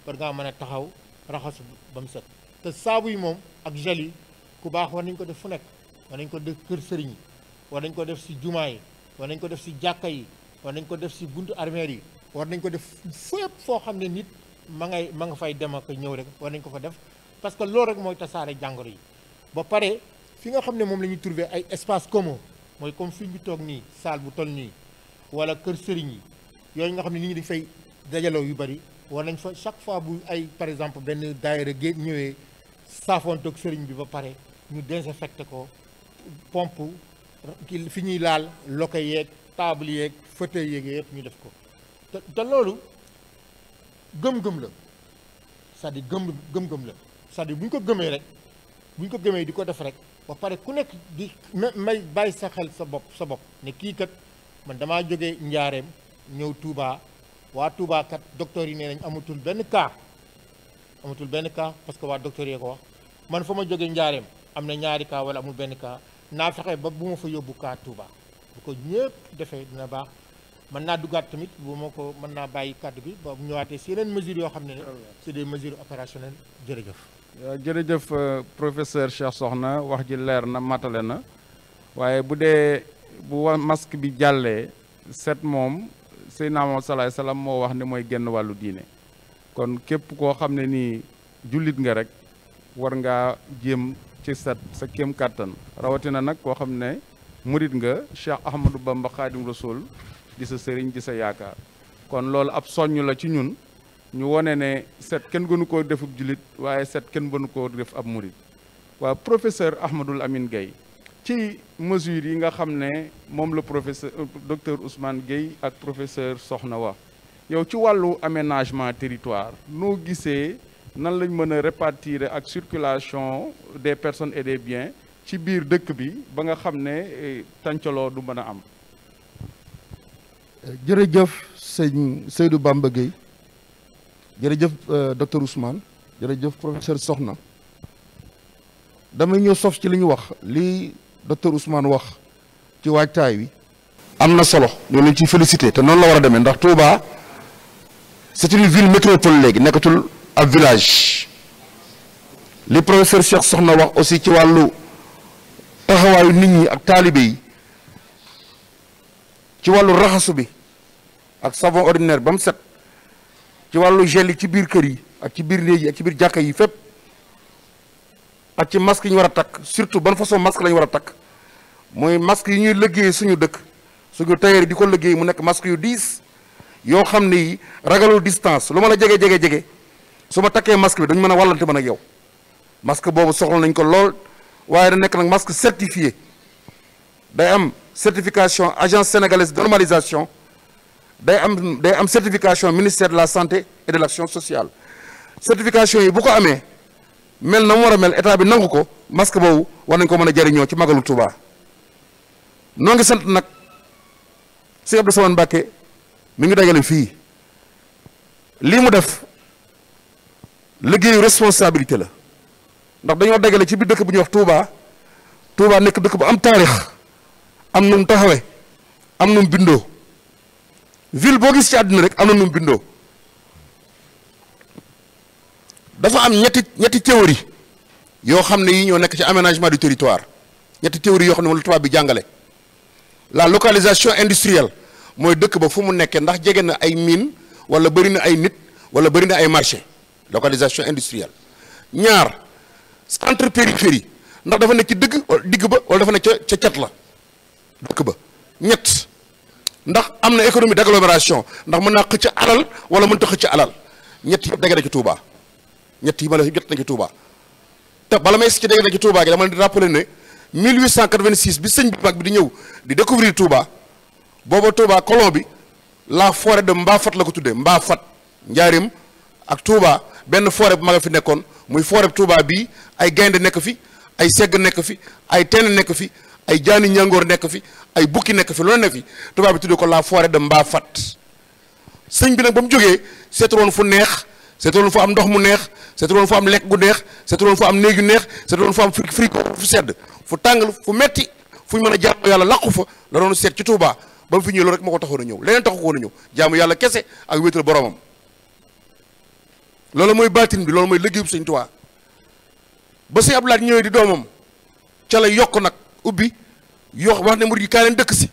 war ngaa mën a taxaw raxasu ba mu set te saabu yi moom ak gel yi ku baax war nañ ko def fu nekk war nañ ko def kër sëriñ yi war nañ ko def si jumaa yi war nañ ko def si jàkka yi war nañ ko def si buntu armeer yi war nañ ko def fépp foo xam ne nit ma nga fay dem ak ñëw rek war nañ ko fa def parce que loolu rek mooy tasaare jàngoro yi ba pare fi nga xam ne moom la ñuy trouver ay espace commun mooy comme fi ñu toog nii salle bu toll nii wala kër sëriñ yi yooyu nga xam ne nit ñi dañ fay dajaloo yu bari war nañ fa chaque fois bu ay par exemple benn daayira géej ñëwee saafoontoog sëriñ bi ba pare ñu désinfecté ko pompe ki fi ñuy laal loke yeeg table yeeg fauteuil yeeg yëpp ñu def ko te loolu gëm-gëm la c'est-à-dire gëm-gëm la c'est-à-dire bu ñu ko gëmee rek bu ñu ko gëmee di ko def rek ba pare ku nekk di may bàyyi sa xel sa bopp ne kii kat man damaa jógee Njaareem ñëw Touba waa Touba kat docteur yi nee nañ amatul benn cas parce que waa docteur yee ko wax man fa ma jógee Njaareem am na ñaari cas wala amul benn cas naa fexe ba bu ma fa yóbbu cas Touba bu ko ñëpp defee dina baax mën naa duggaat tamit bu ma ko mën naa bàyyi kàddu bi ba bu ñëwaatee si yeneen mesures yoo xam ne c'est des mesures opérationnelles jërëjëf. jërëjëf professeur Cheikh Sokhna wax ji leer na matale na waaye bu dee bu masque bi jàllee set moom Seydina Muhammad sallallahu alayhi wasallam moo wax ne mooy genn wàllu diine kon képp koo xam ne nii jullit nga rek war ngaa jéem ci set sa kéem kàttan rawatina nag koo xam ne murit nga Cheikh Ahmadou Bamba Khadim Rasoul di sa sëriñ di sa yaakaar kon loolu ab soññ la ci ñun ñu wone ne set kenn gënu koo defub jullit waaye set kenn gënu koo def ab murit waaw professeur Ahmadoul Amine Gueye ci mesures yi nga xam ne moom la professeur docteur Ousmane Gueye ak professeur Sokhna wax yow ci wàllu aménagement territoire noo gisee nan lañ mën a répartir ak circulation des personnes et des biens ci biir dëkk bi ba nga xam ne tàncaloo du mën a am. jërëjëf sëñ Seydou Bamba Gueye jërëjëf docteur Ousmane jërëjëf professeur Sokhna damay ñëw sof ci li ñu wax li docteur Ousmane wax ci waajtaay wi am na solo ñoo leen ciy félicité te noonu la war a demee ndax Touba c'est une ville métropole léegi nekkatul ab village li professeur Cheikh Sokhna wax aussi ci wàllu taxawaayu nit ñi ak taalibe yi ci wàllu raxasu bi ak savon ordinaire ba mu set ci wàllu gel yi ci biir kër yi ak ci biir néeg yi ak ci biir jàkka yi fépp ak ci masque yi ñu war a takk surtout ban façon masque la ñu war a takk mooy masque yi ñuy liggéey suñu dëkk suñu tailleur yi di ko liggéey mu nekk masque yu diis yoo xam ne yi ragalul distance lu ma la jege su ma takkee masque bi dañu mën a wàllante mën ak yow masque boobu soxla nañ ko lool waaye da nekk nag masque certifié day am certification agence sénégalaise de normalisation day am certification ministère de la santé et de l'action sociale certification yi bu ko amee mel na mu war a mel état bi nangu ko masque boobu war nañ ko mën a jariñoo ci magalu Touba noo ngi sant nag Sëñ Abdou Samane Mbacké mi ngi dajale fii lii mu def liggéeyu responsabilité la ndax dañoo dagale ci biir dëkk bu ñuy wax Touba. Touba nekk dëkk bu am taarix am nu mu taxawee am nu mu bindoo ville boo gis ci àdduna rek am na nu mu bindoo dafa am ñetti théorie yoo xam ne yi ñoo nekk ci aménagement du territoire ñetti théorie yoo xam ne moom la tubaab bi jàngale la localisation industrielle mooy dëkk ba fu mu nekkee ndax jege na ay mine wala bëri na ay nit wala bëri na ay marché localisation industrielle. ñaar centre périphérie ndax dafa nekk ci digg ba wala dafa nekk ca cat la dëkk ba. ñett ndax am na économie d'agglomération ndax mën naa xëcc alal wala mënta xëcc alal ñett yëpp dégg na ci Touba ñett yi ma la jot na ci Touba te bala may ci dégg na ci Touba gi dama leen di rappeler ne 1886 bi sëñ bi mag bi di ñëw di découvrir Touba booba Touba colon bi la forêt de Mbafat la ko tuddee Mbafat Njaarim ak Touba benn forêt bu mag a fi nekkoon muy forêt Touba bii ay gaynde nekk fi ay segg nekk fi ay tenn nekk fi ay jaani ñangoor nekk fi ay bukki nekk fi loolu nekk fi tubaab bi tuddee ko la forêt de Mbafat sëñ bi nag ba mu jógee seetu woon fu neex seetu woon fu am ndox mu neex seetu woon fu am lekk gu neex seetu woon fu am néeg yu neex seetu woon fu am frigo fu sedd fu tàng fu metti fu ñu mën a jaamu yàlla làqu fa la doon seet ci Touba ba mu fi ñëw loolu rek moo ko taxoon a ñëw leneen taxu ko woon a ñëw jaamu yàlla kese ak wéetal boromam loolu mooy baatin bi loolu mooy liggéeyu sëñ Touba ba sëñ Abdou Lahad ñëwee di doomam ca la yokk nag ubbi yoo wax ne murid yi kaa leen dëkk si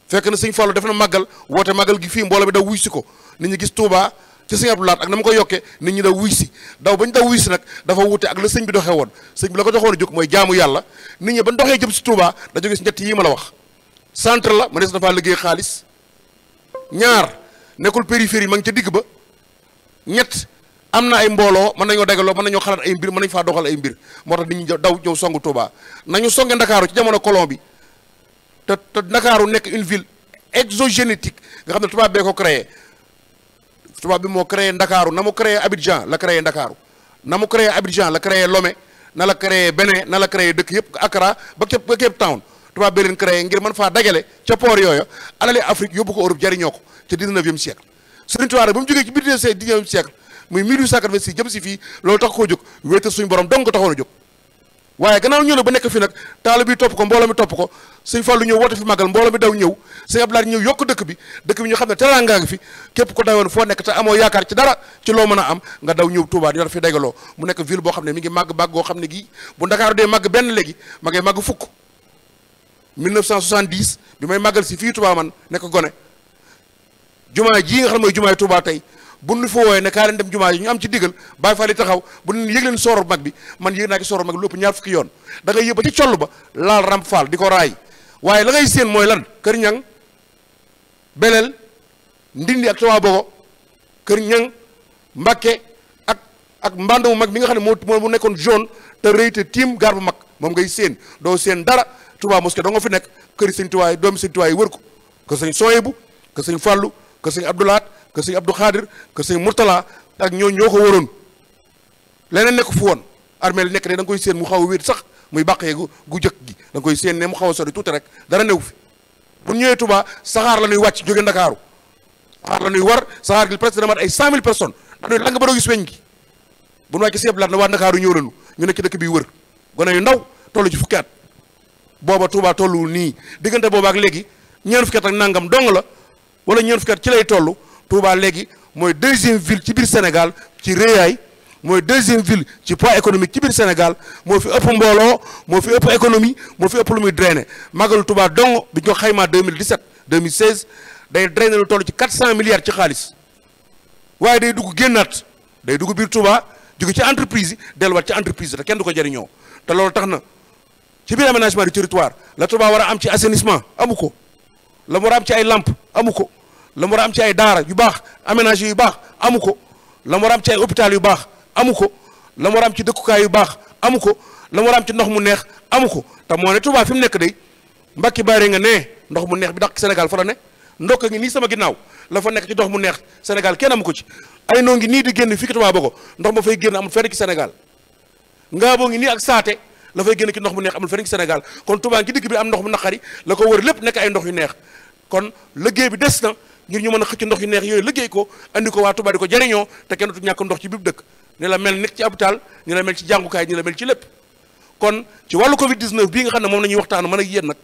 fekk na sëñ Fallou def na màggal woote màggal gi fii mbooloo bi daw wuy si ko nit ñi gis Touba ci sëñ Abdou Lahad ak na ma ko yokkee nit ñi daw wuy si daw bañ daw wuy si nag dafa wute ak la sëñ bi doxee woon sëñ bi la ko joxoon a jóg mooy jaamu yàlla nit ñi ba doxee jëm si Touba da jógee si ñett yii ma la wax centre la ma des na faa liggéey xaalis ñaar nekkul périphérie ma ngi ca digg ba ñett am na ay mbooloo mën nañoo dagaloo mën nañoo xalaat ay mbir mën nañu faa doxal ay mbir moo tax nit ñi daw ñëw songu Touba nañu songe Ndakaaru ci jamono colon bi te Ndakaaru nekk une ville exogénétique nga xam ne tubaab bee ko créé tubaab bi moo créé Ndakaaru na mu créé Abidjan la créé Ndakaaru na mu créé Abidjan la créé Lomé na la créé Bénin na la créé dëkk yëpp Accra ba Cape Town tubaab bee leen créé ngir mën faa dajale ca port yooya alale Afrique yóbbu ko Europe jariñoo ko ca 19e siècle Serigne Touba ba mu jógee ci biir 19e siècle muy 1886 jëm si fii loolu tax koo jóg wéetal suñu borom dong ko taxoon a jóg waaye gannaaw ñëw na ba nekk fi nag taalibe bi topp ko mbooloo mi topp ko sëñ Fallou ñëw woote fi màggal mbooloo mi daw ñëw sëñ Abdou Lahad ñëw yokk dëkk bi ñu xam ne teraanga ngi fi képp ko dawoon foo nekk te amoo yaakaar ci dara ci loo mën a am nga daw ñëw Touba di fi dagaloo mu nekk ville boo xam ne mi ngi màgg goo xam ne gii bu Ndakaaru dee màgg benn léegi ma ngay màgg fukk 1970 bi may màggal si fii Touba man nekk gone jumaa jii nga xam ne mooy jumaay Touba tey bu nu fa wooyee ne kaa leen dem jumaa yi ñu am ci digal bàyyi fa li taxaw bu nu yëg leen sooroor mag bi man yëg naa ci sooroor mag bi lu ëpp ñaar fukki yoon da ngay yëg ba ci coll ba laal ramp faal di ko raay waaye la ngay séen mooy lan kër ñang beleel ndindi ak Touba Bogo kër ñang Mbàkke ak mbànd mu mag bi nga xam ne moo mu nekkoon jaune te rëy te tiim gaar bu mag moom ngay séen doo séen dara Touba mosquée doo nga fi nekk këri sëñ Touba yi doomi sëñ Touba yi wër ko kër sëñ Soyebu kër sëñ Fàllu kër sëñ Abdou Lahad kër sëñ Abdou Khadir kër sëñ Mourtala ak ñoo ko waroon leneen nekk fu woon armée li nekk ne da nga koy séen mu xaw a wéet sax muy bàqee gu jëkk gi da nga koy séen ne mu xaw a sori tuuti rek dara new fi bu ñëwee Touba saxaar la ñuy wàcc jóge Ndakaaru saxaar la ñuy war saxaar gi presque dana mat ay 100 000 personnes dañuy lang ba doo gis weñ gi bu nu wàcc sëñ Abdou Lahad na waa Ndakaaru ñëw lañu ñu nekk ci dëkk bi wër gone yu ndaw toll ci fukki at booba Touba tolluwul nii diggante booba ak léegi ñeent fukki at ak nangam dong la wala ñeent fukki at ci lay toll Touba léegi mooy deuxième ville ci biir Sénégal ci réyaay mooy deuxième ville ci poids économique ci biir Sénégal moo fi ëpp mbooloo moo fi ëpp économie moo fi ëpp lu muy drainer màggalu Touba dong bi ñu ko xaymaa 2017 2016 day drainer lu toll ci 400 milliards ci xaalis waaye day dugg génnaat day dugg biir Touba jóge ci entreprise yi delluwaat ci entreprise te kenn du ko jëriñoo te loolu tax na ci biir aménagement du territoire la Touba war a am ci assainissement amu ko la mu war a am ci ay lampe amu ko la mu war a am ci ay daara yu baax aménagé yu baax amu ko la mu war a am ci ay hôpital yu baax amu ko la mu war a am ci dëkkukaay yu baax amu ko la mu war a am ci ndox mu neex amu ko te moo ne Touba fi mu nekk day Mbàkke Baari nga ne ndox mu neex bi dàq Sénégal fa la ne ndokk ngi nii sama ginnaaw la fa nekk ci ndox mu neex Sénégal kenn amu ko ci ay noo ngi nii di génn fii ki Touba Bogo ndox ma fay génn amul fenn ci Sénégal ngaa boo ngi nii ak saate la fay génn ci ndox mu neex amul fenn ci Sénégal kon Touba ngi digg bi am ndox mu naqari la ko wër lépp nekk ay ndox yu neex kon liggéey bi des na ngir ñu mën a xëcc ndox yu neex yooyu liggéey ko andi ko waa Touba di ko jariñoo te kenn du ñàkk ndox ci biir dëkk ni la mel nekk ci hôpital ni la mel ci jàngukaay ni la mel ci lépp kon ci wàllu Covid 19 bii nga xam ne moom la ñuy waxtaan mën ak yéen nag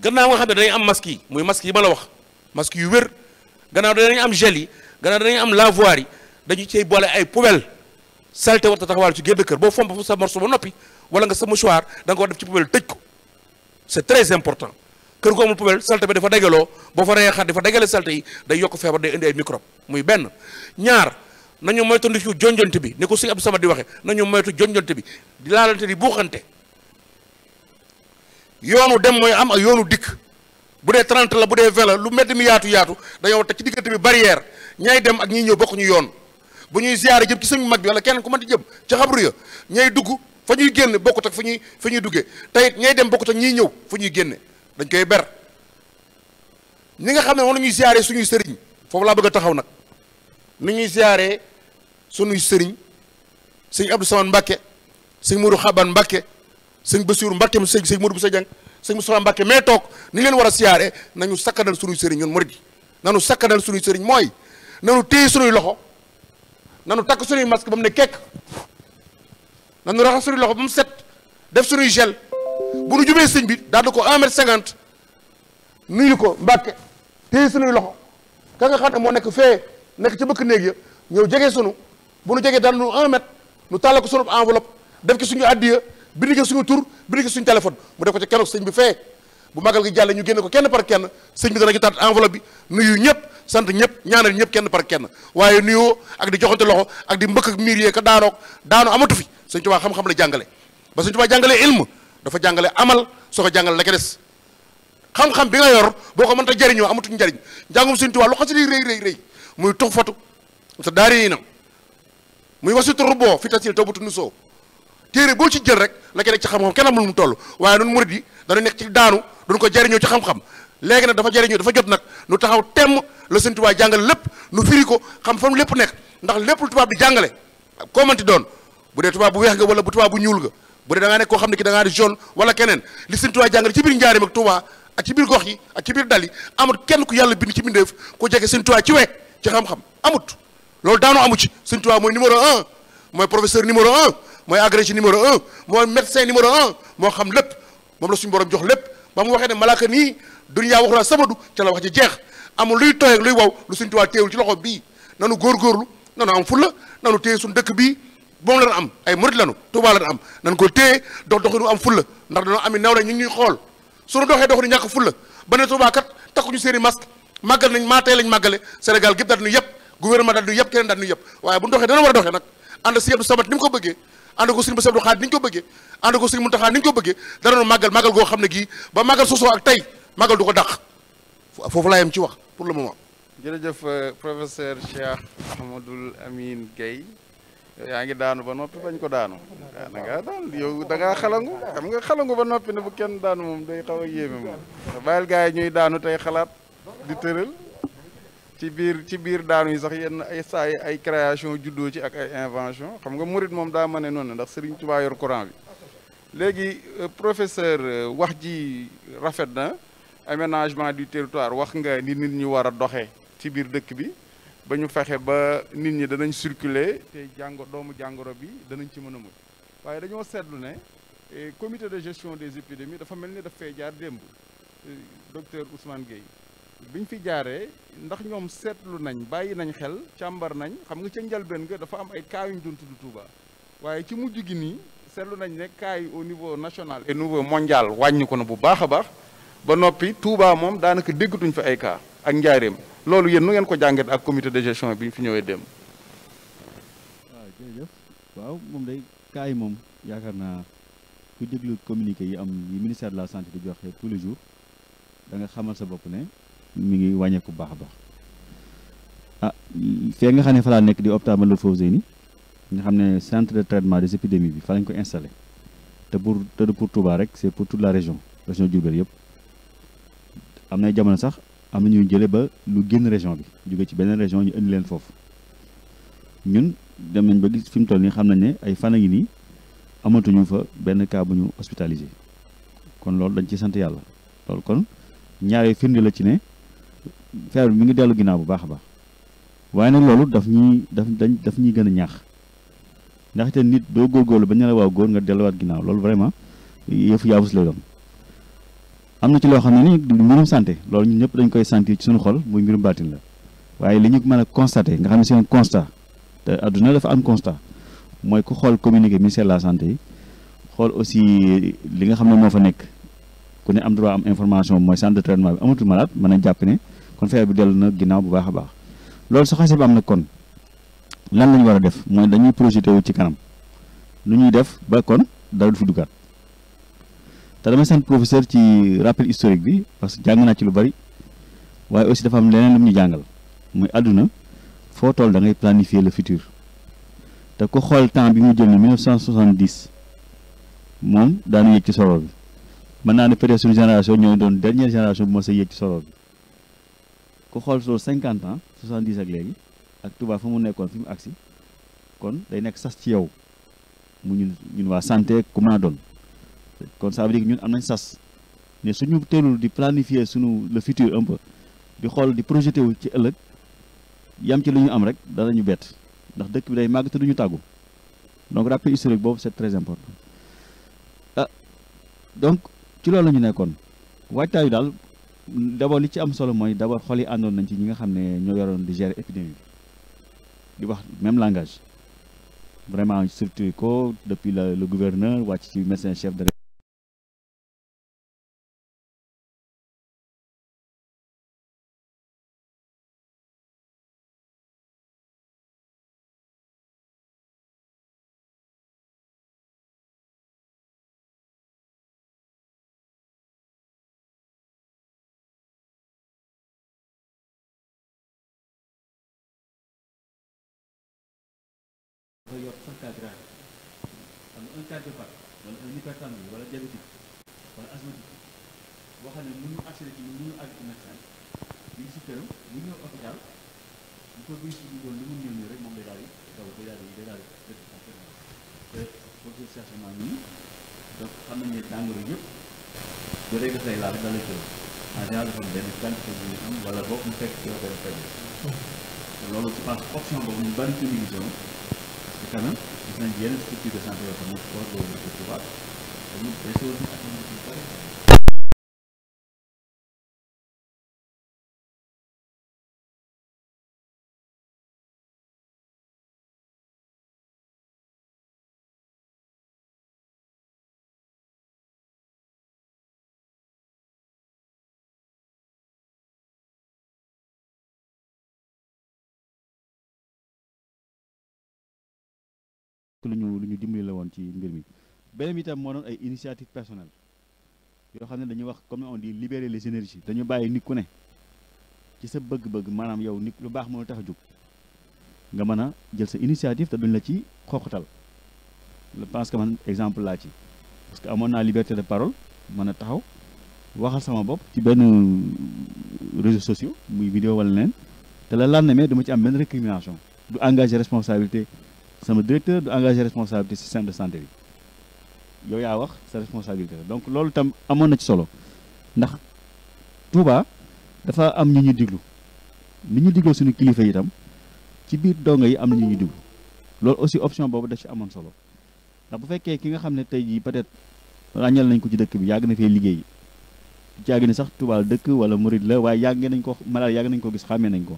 gannaaw nga xam ne dañuy am masque yi muy masque yi ma la wax masque yu wér gannaaw danañ am gel yi gannaaw danañ am lavoir yi dañu cey boole ay poubelle saleté warta taxawal ci génn kër boo fomp sa morceau ba noppi wala nga sa mouchoir da nga ko def ci poubelle tëj ko c'est très important kër gu amul poubelle saleté bi dafa dagaloo boo fa reyee xar dafa dagale saleté yi day yokk feebar day indi ay microbe muy benn ñaar nañu moytu ndi ci jonjonte bi ni ko sëñ Abdou Samad di waxe nañu moytu jonjonte bi di laalante di buuxante yoonu dem mooy am ak yoonu dikk bu dee 30 la bu dee 20 la lu mbedd mi yaatu yaatu dañoo teg ci diggante bi barrière ñay dem ak ñiy ñëw bokkuñu yoon bu ñuy ziyaare jëm ci sëñ mag bi wala keneen ku mën di jëm ca xabru ya ñay dugg fa ñuy génn bokkut ak fa ñuy duggee tey ñay dem bokkut ak ñiy ñëw fa ñuy génne dañ koy ber ñi nga xam ne moom la ñuy ziyaare suñuy sëriñ foofu laa bëgg a taxaw nag ni ñuy ziyaare suñuy sëriñ sëñ Abdou Samad Mbàkke sëñ Modou Xaban Mbàkke sëñ Bassirou Mbàkke mu sëñ Modou Boussa Dieng sëñ Moustapha Mbàkke mais toog ni leen war a siyaare nañu sakkanal suñuy sëriñ ñun murid yi nanu sakkanal suñuy sëriñ mooy nanu téye suñuy loxo nanu takk suñuy masque ba mu ne kekk nanu raxas suñuy loxo ba mu set def suñuy gel bu nu jubee sëñ bi daal di ko 1m50 nuyu ko Mbàkke téye suñuy loxo ka nga xam ne moo nekk fee nekk ca bëkk néeg ya ñëw jege sunu bu nu jegee daal nu 1 mètre nu tàllal ko sunu enveloppe def ci suñu addiya bind ko suñu tur bind ko suñu téléphone mu def ko ci keroog sëñ bi fee bu magal gi jàlle ñu génne ko kenn par kenn sëñ bi dana jotaat enveloppe bi nuyu ñëpp sant ñëpp ñaanal ñëpp kenn par kenn waaye nuyoo ak di joxante loxo ak di mbëkk ak miir yee ka daanoog daano amatu fi sëñ Tuubaa xam-xam la jàngale ba sëñ Tuubaa jàngale ilm dafa jàngale amal soo ko jàngale la ko des xam-xam bi nga yor boo ko mënta jariñoo amatuñ njariñ njàngum sëñ Tuubaa lu xas di rëy muy tux fatu sa daari yi na muy wasitu ruboo fi tasil taw butu nu soo téere boo ci jël rek la ko nekk ci xam-xam kenn amul mu toll waaye noonu murid yi dañu nekk ci daanu duñ ko jariñoo ci xam-xam léegi nag dafa jariñoo dafa jot nag nu taxaw temm la sëñ Tuubaa jàngale lépp nu firi ko xam fa lépp nekk ndax lépp lu tubaab di jàngale koo manti doon bu dee tubaab bu weex nga wala bu tubaab bu ñuul nga bu dee da ngaa nekk koo xam ne ki da ngaa di jaune wala keneen li sëñ Tuubaa jàngale ci biir njaarim ak Tuubaa ak ci biir gox yi ak ci biir dal yi amut kenn ku yàlla bind ci bindeef ku jege sëñ Tuubaa ci we ci xam-xam amut loolu daanu amu ci sëñ Tuubaa mooy numéro 1 mooy professeur numéro 1 mooy agrégé numéro 1 mooy médecin numéro 1 moo xam lépp moom la suñu borom jox lépp ba mu waxee ne malaaka nii dunya waxulaa sabadu ca la wax ji jeex amul luy tooy ak luy waw lu sëñ Tuubaa téewul ci loxo bii nanu góorgóorlu nanu am fulla nanu téye suñu dëkk bii moom la am ay murit lanu Tuubaa la am nan ko téye doxinu am fulla ndax dañoo ami naw la ñu ngi ñuy xool suñu doxee doxinu ñàkk fulla ba ne Tuubaa kat takkuñu seeni masque màggal nañ maa tey lañ màggale Sénégal gépp daal nu yëpp gouvernement daal nu yëpp keneen daal nu yëpp waaye bu ñu doxee dana war a doxee nag ànd sëñ Abdou Samad ni mu ko bëggee ànd ko sëñ Bass Abdou Khadre ni ñu ko bëggee ànd ko sëñ Muntaxa ni ñu ko bëggee dana nu màggal màggal goo xam ne gii ba màggal sosoo ak tey màggal du ko dàq foofu laa yem ci wax pour le moment. jërëjëf professeur Cheikh Ahmadoul Amine Guèye yaa ngi daanu ba noppi bañ ko daanu da ngaa daan yow da ngaa xalangu xam nga xalangu ba noppi ne bu kenn daanu moom day xaw a yéeme moom bàyyil gars yi ñuy daanu tey xalaat di tëral ci biir daanu yi sax yenn ay saa ay création juddoo ci ak ay invention xam nga murit moom daa mën ne noonu ndax Serigne Touba yor Coran bi léegi professeur wax ji rafet na aménagement du territoire wax nga ni nit ñi war a doxee ci biir dëkk bi ba ñu fexe ba nit ñi danañ circuler te doomu jàngoro bi danañ ci mën a mucc waaye dañoo seetlu ne comité de gestion des épidémies dafa mel ni daf fay jaar démb docteur Ousmane Guèye biñ fi jaaree ndax ñoom seetlu nañ bàyyi nañ xel càmbar nañ xam nga ca njalbeen ga dafa am ay cas yu ñu doon tudd Touba waaye ci mujj gi nii seetlu nañ ne cas yi au niveau national et niveau mondial wàññi ko na bu baax a baax ba noppi Touba moom daanaka déggatuñ fi ay cas ak njaareem loolu yéen nu ngeen ko jàngat ak comité de gestion bi ñu fi ñëwee dem. waaw jërëjëf waaw moom day cas yi moom yaakaar naa ku déglu communiqué yi am yi ministère de la santé di joxe tous les jours da nga xamal sa bopp ne mi ngi wàññeeku bu baax a baax ah fee nga xam ne fa laa nekk di hôpital Matlaboul Fawzeyni nga xam ne centre de traitement des épidémies bi fa lañ ko installé te pour Touba rek c'est pour toute la région Diourbel yëpp am na jamono sax am na ñuy jële ba lu génn région bi jóge ci beneen région ñu indi leen foofu ñun dem nañ ba gis fi mu toll nii xam nañ ne ay fan a ngi nii amatuñu fa benn cas bu ñu hospitalisé kon loolu dañ ci sant yàlla loolu kon ñaari firnde la ci ne feebar bi mi ngi dellu ginnaaw bu baax a baax waaye nag loolu daf ñuy gën a ñaax ndaxte nit doo góorgóorlu ba ñu la waaw góor nga delluwaat ginnaaw loolu vraiment yëfu yaafus lay doon. am na ci loo xam ne ni mbirum santé loolu ñun ñëpp dañ koy sentir ci suñu xol muy mbirum baatin la waaye li ñu mën a constater nga xam ne c'est un constat te adduna dafa am constat mooy ku xool communiqué ministère de la santé yi xool aussi li nga xam ne moo fa nekk ku ne am droit am information mooy centre de traitement bi amatul malade mën a jàpp ne kon feebar bi dellu na ginnaaw bu baax a baax loolu su xasee ba am na kon lan la ñu war a def mooy dañuy projeté wu ci kanam nu ñuy def ba kon dara du fi duggaat te damay sant professeur ci rappel historique bi parce que jàng naa ci lu bari waaye aussi dafa am leneen lu mu ñu jàngal muy àdduna foo toll da ngay planifier le futur te ku xool temps bi mu jël ni 1970 moom daanu yéeg ci soro bi mën naa ne peut-être suñu génération ñooy doon dernière génération bu ma sa yéeg ci soro bi ku xool loolu 50 ans 70 ak léegi ak Touba fa mu nekkoon fi mu agsi kon day nekk sas ci yow mu ñun waa santé ku mën a doon kon ça veut dire que ñun am nañ sas ne suñu teelul di planifier suñu le futur un peu di xool di projeté wu ci ëllëg yam ci lu ñu am rek dara ñu bett ndax dëkk bi day màgg te duñu tàggu donc rappel historique boobu c'est très important donc ci loolu la ñu nekkoon waajtaayu daal d'abord li ci am solo mooy d'abord xol yi àndoon nañ ci ñi nga xam ne ñoo yoroon di gérer épidémie bi di wax même langage vraiment surtout ko depuis le gouverneur wàcc ci médecin chef de yor sax cas grave am un cardiopathe wala un hypertendu wala diabétique wala asthmatique boo xam ne mënu accéder ci mënu àgg ci médecin bi ngi si këram ñu ñëw hôpital bu ko gis ñu doon lu mu ñëw nii rek moom day daal di daw day daal di te boobu cherchement nii donc xam nañ ne tàngoro yëpp bu dee daf lay laal rek da lay tëral en général dafa am benn quantité bu ñu am wala boobu mu fekk yow benn faible loolu je pense option boobu ñu bari ci vision quand même gis nañ yenn structure de santé yoo xam ne war loolu ci tubaab dañu desewoon ak ñu ci bari lu ñu dimbali la woon ci mbir mi beneen bi itam moo doon ay initiative personnelle yoo xam ne dañuy wax comme on dit libérer les énergies dañu bàyyi nit ku ne ci sa bëgg-bëgg maanaam yow nit lu baax moo tax a jóg nga mën a jël sa initiative te duñ la ci xooxatal je pense que man exemple laa ci parce que amoon naa liberté de parole mën a taxaw waxal sama bopp ci benn réseaux sociaux muy vidéo wala leen te la lendemain dama ci am benn récrimination du engagé responsabilité sama directeur du engagé responsabilité système de santé bi yow yaa wax sa responsabilité la donc loolu tam amoon na ci solo ndax Touba dafa am ñu diglu ni ñu digloo suñu kilifa yi itam ci biir donga yi am na ñu diglu loolu aussi option boobu daf ci amoon solo ndax bu fekkee ki nga xam ne tey jii peut-être ràññal nañ ko ci dëkk bi yàgg na fee liggéey jaagi ne sax Touba dëkk wala murid la waaye yàgg nañ ko malade yàgg nañ ko gis xàmmee nañ ko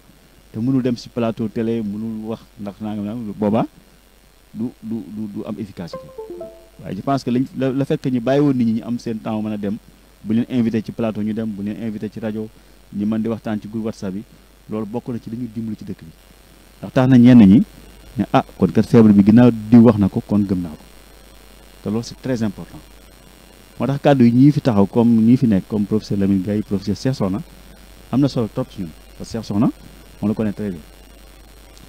te mënul dem ci plateau télé mënul wax ndax nangam boobaa du am efficacité waaye je pense que la fait que ñu bàyyi woon nit ñi ñu am seen temps mën a dem bu leen invité ci plateau ñu dem bu leen invité ci rajo ñu mën di waxtaan ci groupe WhatsApp bi loolu bokk na ci li ñu dimbali ci dëkk bi ndax tax na ñenn ñi ne ah kon kat feebar bi ginnaaw di wax na ko kon gëm naa ko te loolu c'est très important moo tax kàddu yi ñii fi taxaw comme ñii fi nekk comme professeur Lamine Gaye professeur Cheikh Sokhna am na solo trop ci ñun parce que Cheikh Sokhna on le connaît très bien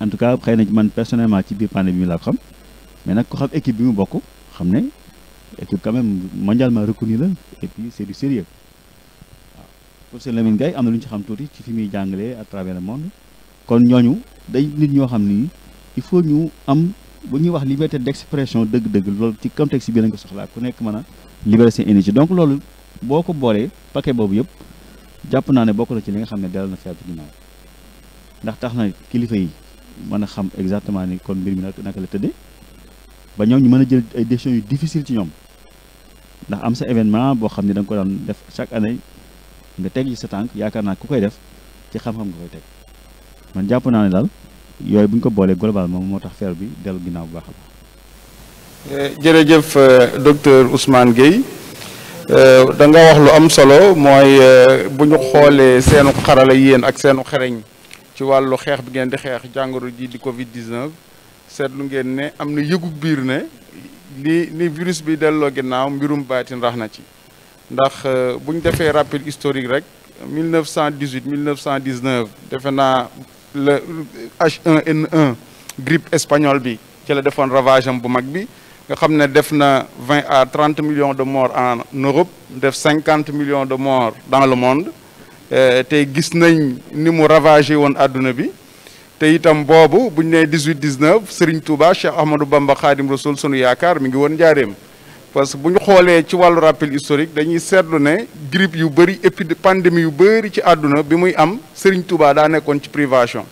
en tout cas xëy na man personnellement ci biir pandémie bi laa ko xam mais nag ko xam équipe bi mu bokk xam ne équipe quand même mondialement reconnue la et puis c'est du sérieux waaw professeur Lamine Gaye am na lu ñu ci xam tuuti ci fi muy jàngalee à travers le monde kon ñooñu day nit ñoo xam ni il faut ñu am bu ñuy wax liberté d'expression dëgg-dëgg loolu ci contexte bi lañ ko soxlaa ku nekk mën a libérer seen énergie donc loolu boo ko boolee paquet boobu yëpp jàpp naa ne bokk na ci li nga xam ne delal na feebar ginnaaw ndax tax na kilifa yi mën a xam exactement ni kon mbir mi naka la tëddee ba ñoom ñu mën a jël ay décisions yu difficile ci ñoom ndax am sa événement boo xam ne da nga ko daan def chaque année nga teg ci sa tànk yaakaar naa ku koy def ci xam-xam nga koy teg man jàpp naa ne daal yooyu bu ñu ko boolee globalement moo tax feer bi dellu ginnaaw bu baax a baax. jërëjëf docteur Ousmane Gueye da nga wax lu am solo mooy bu ñu xoolee seenu xarala yéen ak seenu xereñ ci wàllu xeex bi ngeen di xeex jàngoro ji di Covid 19 seetlu ngeen ne am na yëgu biir ne ni virus bi delloo ginnaaw mbirum baatin rax na ci ndax bu ñu defee rappel historique rek 1918 1919 defe naa le H1N1 grippe espagnole bi ci la defoon ravage am bu mag bi nga xam ne def na 20 à 30 millions de morts en Europe def 50 millions de morts dans le monde te gis nañ ni mu ravagé woon àdduna bi te itam boobu bu ñu nee 18 19 Serigne Touba Cheikh Ahmadou Bamba Khadim Rasoul sunu yaakaar mi ngi woon njaareem parce que bu ñu xoolee ci wàllu rappel historique dañuy seetlu ne grippe yu bëri pandémie yu bëri ci àdduna bi muy am Serigne Touba daa nekkoon ci privation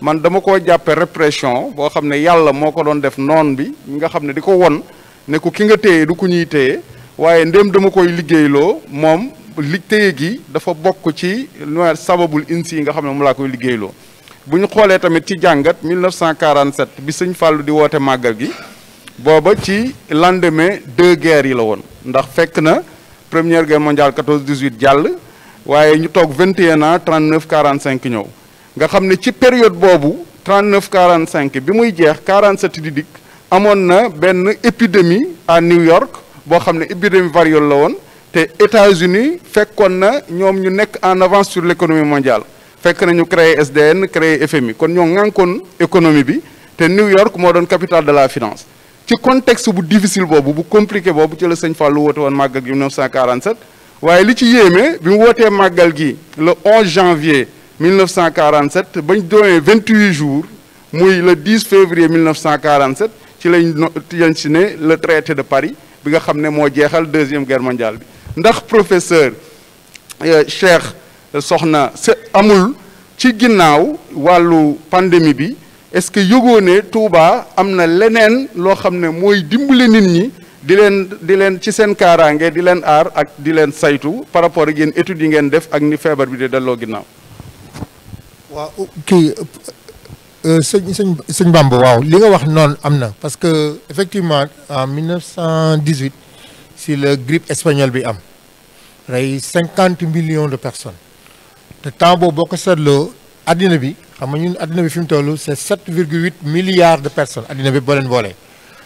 man dama koo jàppe répression boo xam ne yàlla moo ko doon def noon bi nga xam ne di ko won ne ko ki nga téye du ku ñuy téye waaye ndéem dama koy liggéeyloo moom li téye gi dafa bokk ci sababul insi yi nga xam ne mu laa koy liggéeyloo bu ñu xoolee tamit ci jàngat 1947 bi sëñ Fàllu di woote màggal gi booba ci lendemain deux guerres yi la woon ndax fekk na première guerre mondiale 14-18 jàll waaye ñu toog 21 ans 39-45 ñëw nga xam ne ci période boobu 39-45 bi muy jeex 47 di dikk amoon na benn épidémie à New York boo xam ne épidémie variole la woon te États-Unis fekkoon na ñoom ñu nekk en avance sur l'économie mondiale fekk na ñu créé SDN créé FMI kon ñoo ŋànkoon économie bi te New York moo doon capitale de la finance ci contexte bu difficile boobu bu compliqué boobu ci la sëñ Fallou woote woon màggal gi 1947 waaye li ci yéeme bi mu wootee màggal gi le 11 janvier 1947 bañ doonee 28 jours muy le 10 février 1947 ci lañ signé le traité de Paris bi nga xam ne moo jeexal deuxième guerre mondiale bi ndax professeur Cheikh Soxna amul ci ginnaaw wàllu pandémie bi est-ce que yëgoo ne Touba am na leneen loo xam ne mooy dimbali nit ñi di leen ci seen kaaraange di leen aar ak di leen saytu par rapport ak yéen études yi ngeen def ak ni feebar bi di delloo ginnaaw. waaw kii sëñ Bamba waaw li nga wax noonu am na parce que effectivement en 1918 si la grippe espagnole bi am rey 50 millions de personnes te temps boobu boo ko seetloo addina bi xam nga ñun addina bi fi mu toll c'est 7,8 milliards de personnes addina bi boo leen boolee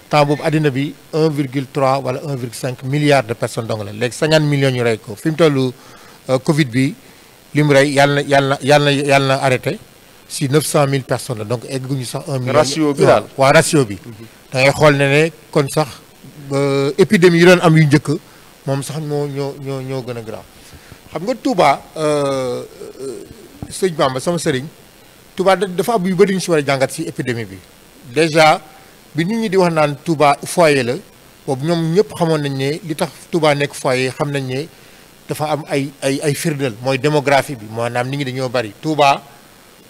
temps boobu addina bi 1,3 wala 1,5 milliards de personnes donc la léegi 50 millions ñu rey ko fi mu toll Covid bi li mu rey yàlla na arrêté si 900 000 personnes la donc egguñu sax 1 million. ratio bi daal waaw ratio bi. da ngay xool ne kon sax épidémie yi doon am yu njëkk moom sax ñoo gën a grave xam nga Touba sëñ Bamba sama sëriñ Touba dafa am yu bëri ñu si war a jàngat si épidémie bi déjà bi nit ñi di wax naan Touba foyer la boobu ñoom ñëpp xamoon nañ ne li tax Touba nekk foyer xam nañ ne dafa am ay firndeel mooy démographie bi maanaam nit ñi dañoo bëri Touba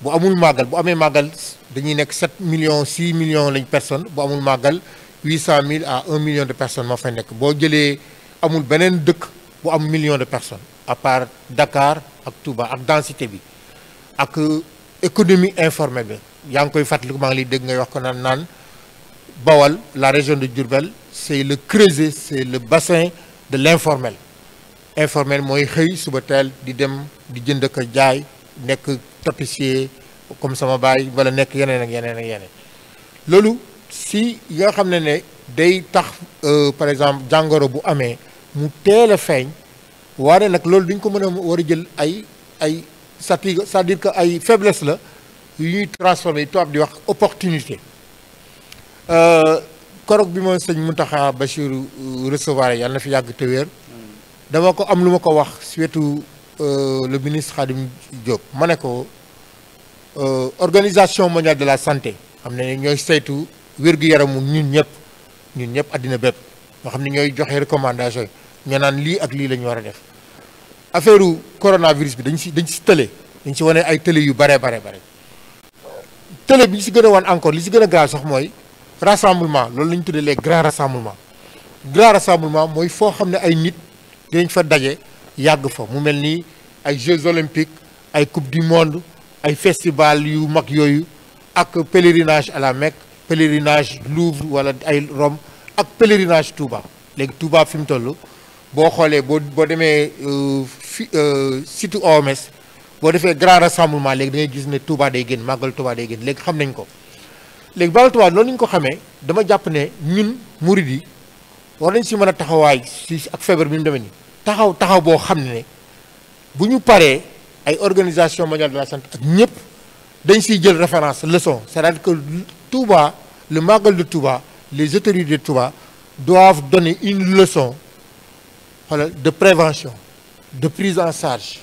bu amul màggal bu amee màggal dañuy nekk 7 millions 6 millions lañ personnes bu amul màggal 800 000 à 1 million de personnes moo fay nekk boo jëlee amul beneen dëkk bu am million de personnes à part Dakar ak Touba ak densité bi ak économie informelle bi yaa ngi koy fàttaliku maa ngi lay dégg ngay wax ko naan Bawal la région de Diourbel c'est le creuset c'est le bassin de l'informel informel mooy xëy suba teel di dem di jënd ko jaay nekk tapissier comme sama baay wala nekk yeneen ak yeneen ak yeneen loolu si yi nga xam ne day tax par exemple jàngoro bu amee mu teel a feeñ waaye nag loolu duñ ko mën a war a jël ay c'est-à-dire que ay faiblesse la yu ñuy transformer tubaab di wax opportunité korog bi ma sëñ Mountakha Bachirou recevoir yàlla na fi yàgg te wér dama ko am lu ma ko wax si wetu le ministre Khadim Diop ma ne ko organisation mondiale de la santé xam ne ñooy saytu wér-gu-yaramu ñun ñëpp àddina bépp nga xam ne ñooy joxe recommandation yi ñoo naan lii ak lii la ñu war a def affaire coronavirus bi dañ si tële dañ si wane ay tële yu bare télé bi si gën a wan encore li si gën a grave sax mooy rassemblement loolu la ñu tuddee les grands rassemblements grand rassemblement mooy foo xam ne ay nit dinañ fa daje yàgg fa mu mel ni ay Jeux olympiques ay coupe du monde ay festival yu mag yooyu ak pèlerinage à la Mecque pèlerinage Louvre wala ay Rome ak pèlerinage Touba léegi Touba fi mu toll boo xoolee boo demee site OMS boo defee grand rassemblement léegi da ngay gis ne Touba day génn màggal Touba day génn léegi xam nañ ko léegi màggal Touba loolu ñu ko xamee dama jàpp ne ñun murid yi war nañ si mën a taxawaay si ak feebar bi mu demee nii taxaw boo xam ne bu ñu paree ay organisation mondiale de la santé ak ñëpp dañ siy jël référence leçon c'est-à-dire que Touba le magal de Touba les autorités de Touba doivent donner une leçon de prévention de prise en charge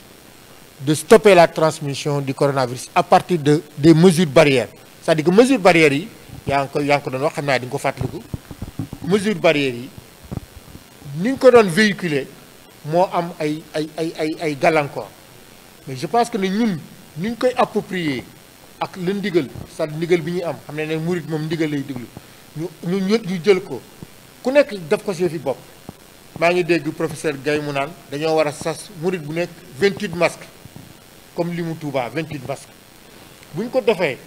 de stopper la transmission du coronavirus à partir des mesures barrières c'est-à-dire que mesures barrières yi yaa ngi ko doon wax xam naa di nga ko fàttaliku mesures barrières yi ni nga ko doon véhiculer moo am ay gàllankoor mais je pense que ne ñun ni ñu koy approprier ak la ndigal c'est-à-dire ndigal bi ñuy am xam ne murit moom ndigal lay déglu ñu jël ko ku nekk def ko si fi bopp maa ngi dégg professeur Gaye mu naan dañoo war a sas murit bu nekk 28 masques comme li mu Touba 28 masques bu ñu ko defee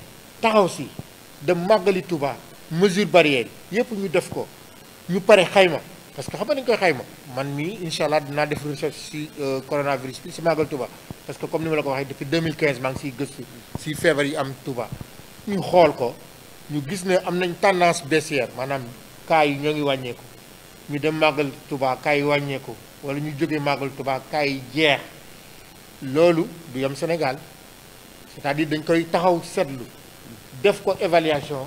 taxaw si dem màggali Touba mesure barrière yëpp ñu def ko ñu pare xayma parce que xam nga dañu koy xayma man mii incha allah dinaa def recherche si coronavirus bi si màggal Touba parce que comme ni ma la ko waxee depuis 2015 maa ngi siy gëstu si feebar yi am Touba ñu xool ko ñu gis ne am nañ tendance baissière maanaam cas yi ñoo ngi wàññeeku ñu dem màggal Touba cas yi wàññeeku wala ñu jógee màggal Touba cas yi jeex loolu du yem Sénégal c'est-à-dire dañ koy taxaw seetlu def ko évaluation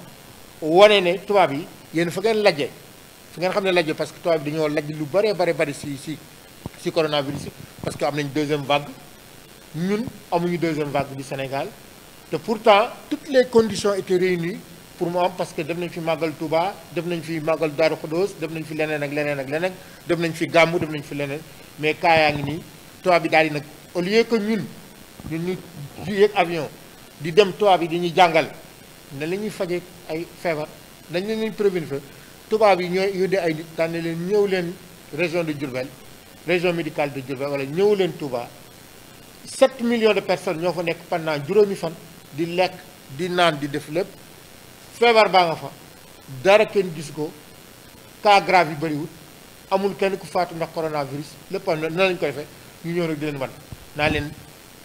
wane ne tubaab yi yéen fa ngeen lajje fi ngeen xam ne lajje parce que tubaab bi dañoo lajj lu bari si coronavirus parce que am nañ deuxième vague ñun amuñu deuxième vague du Sénégal te pourtant toutes les conditions étaient réunies pour mu am parce que def nañ fi màggal Touba def nañ fi màggal Darou Khoudoss def nañ fi leneen ak leneen ak leneen def nañ fi gàmmu def nañ fi leneen mais cas yaa ngi nii tubaab bi daal di nag au lieu que ñun ñu yéeg avion di dem tubaab yi dañuy jàngal ne la ñuy faje ay feebar dañ leen prévenir fa tubaab yi ñooy yónnee ay nit daan ne leen ñëw leen région de Diourbel région médicale de Diourbel wala ñëw leen Touba 7 millions de personnes ñoo fa nekk pendant juróomi fan di lekk di naan di def lépp feebar baa nga fa dara kenn gis ko cas grave yi bëriwul amul kenn ku faatu ndax coronavirus lépp am na lañ koy defee ñu ñëw nag di leen wan naa leen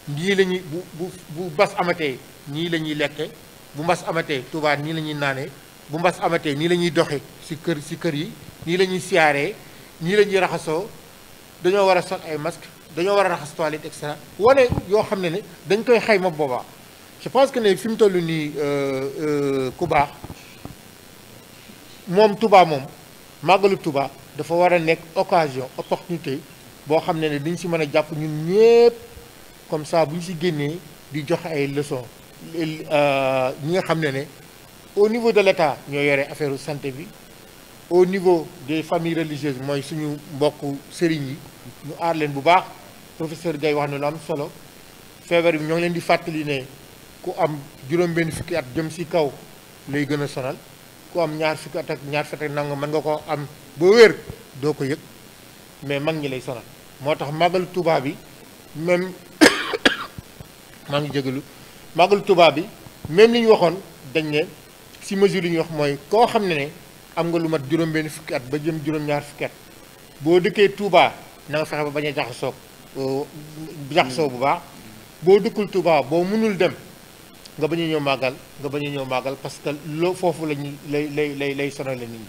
ñii la ñuy bu mbas amatee ñii la ñuy lekke bu mbas amatee Touba nii la ñuy naanee bu mbas amatee nii la ñuy doxe si kër yi nii la ñuy siyaaree nii la ñuy raxasoo dañoo war a sol ay masque dañoo war a raxas toilette et cetera wane yoo xam ne dañ koy xayma boobaa je pense que ne fi mu toll nii ku baax moom Touba moom màggalu Touba dafa war a nekk occasion opportunité boo xam ne dañ si mën a jàpp ñun ñëpp comme ça bu ñu si génnee di joxe ay leçons ñi nga xam ne au niveau de l'État ñoo yore affaire santé bi au niveau des familles religieuses mooy suñu mbokku sëriñ yi ñu aar leen bu baax professeur Gaye wax na lu am solo feebar bi ñoo ngi leen di fàttali ne ku am juróom-benn fukki at jëm si kaw lay gën a sonal ku am ñaar fukki at ak ñaar fukki at nanga mën nga ko am ba wér doo ko yëg mais mag ñi lay sonal moo tax màggalu Touba bi même maa ngi jégalu màggalu Touba bi même li ñu waxoon dañ ne si mesure yi ñu wax mooy koo xam ne am nga lu mat juróom-benn fukki at ba jëm juróom-ñaar fukki at boo dëkkee Touba na nga fexe ba bañ a jaxasoo bu baax boo dëkkul Touba boo mënul dem nga bañ a ñëw màggal parce que loo foofu lay sonal nit ñi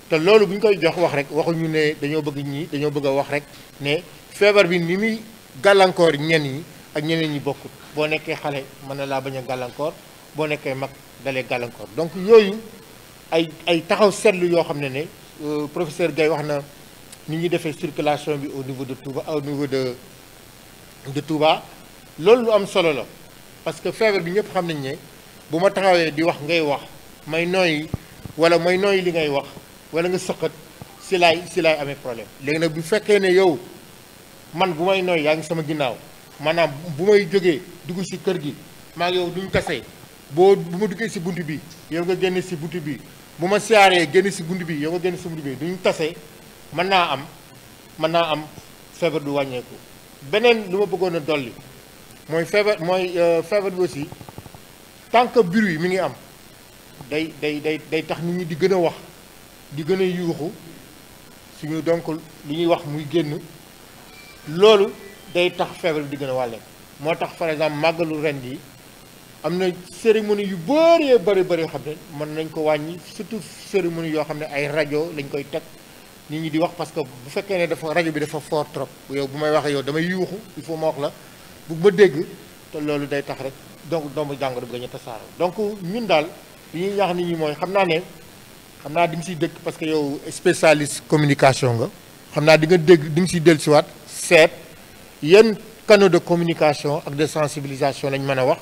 te loolu bu ñu koy jox wax rek waxuñu ne dañoo bëgg a wax rek ne feebar bi ni muy gàllankoor ñenn ñi ak ñeneen ñi bokkut boo nekkee xale mën na laa bañ a gàllankoor boo nekkee mag dalee gàllankoor donc yooyu ay taxaw seetlu yoo xam ne professeur Gaye wax na ni ñuy defee circulation bi au niveau de Touba loolu lu am solo la parce que feebar bi ñëpp xam nañ ne bu ma taxawee di wax ngay wax may nooyi li ngay wax wala nga sëqat si laay amee problème léegi nag bu fekkee ne yow man bu may nooy yaa ngi sama ginnaaw maanaam bu may jógee dugg si kër gi maa ngi yow duñ tase bu ma duggee si bunt bi yow nga génn si bunt bi bu ma siyaaree génn si bunt bi yow nga génn si bunt bi duñu tase mën naa am feebar du wàññeeku. beneen lu ma bëggoon a dolli mooy feebar bi aussi tant que bruit mi ngi am day tax nit ñi di gën a wax di gën a yuuxu suñu donc li ñuy wax muy génn loolu day tax feebar bi di gën a wàlleeku. moo tax par exemple màggalu ren yi am na cérémonie yu bëri yoo xam ne mën nañ ko wàññi surtout cérémonie yoo xam ne ay rajo lañ koy teg nit ñi di wax parce que bu fekkee ne dafa rajo bi dafa fort trop yow bu may waxee yow damay yuuxu il faut ma wax la bu ma dégg te loolu day tax rek donc doomu jàngoro bi nga ñu tasaaroo donc ñun daal li ñuy ñaax nit ñi mooy xam naa di nga siy dëkk parce que yow spécialiste communication nga xam naa di nga siy dellusiwaat seet yenn canaux de communication ak de sensibilisation lañ mën a wax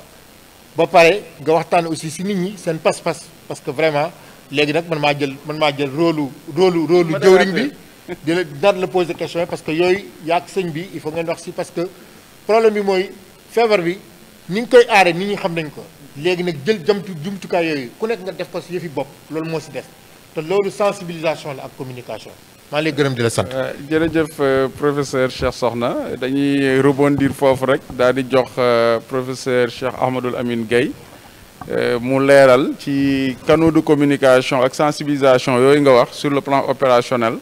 ba pare nga waxtaan aussi si nit ñi seen pas-pas parce que vraiment léegi nag man maa jël rôle jëwriñ bi di la daal la poser question parce que yooyu yaag sëñ bi il faut ngeen wax si parce que problème bi mooy feebar bi ni ñu koy aare nit ñi xam nañ ko léegi nag jël jumtukaay yooyu ku nekk nga def ko si yëfi bopp loolu moo si des te loolu sensibilisation la ak communication maa ngi lay gërëm di la sant. jërëjëf professeur Cheikh Sokhna dañuy rebondir foofu rek daal di jox professeur Cheikh Ahmadoul Amine Gaye mu leeral ci canaux de communication ak sensibilisation yooyu nga wax sur le plan opérationnel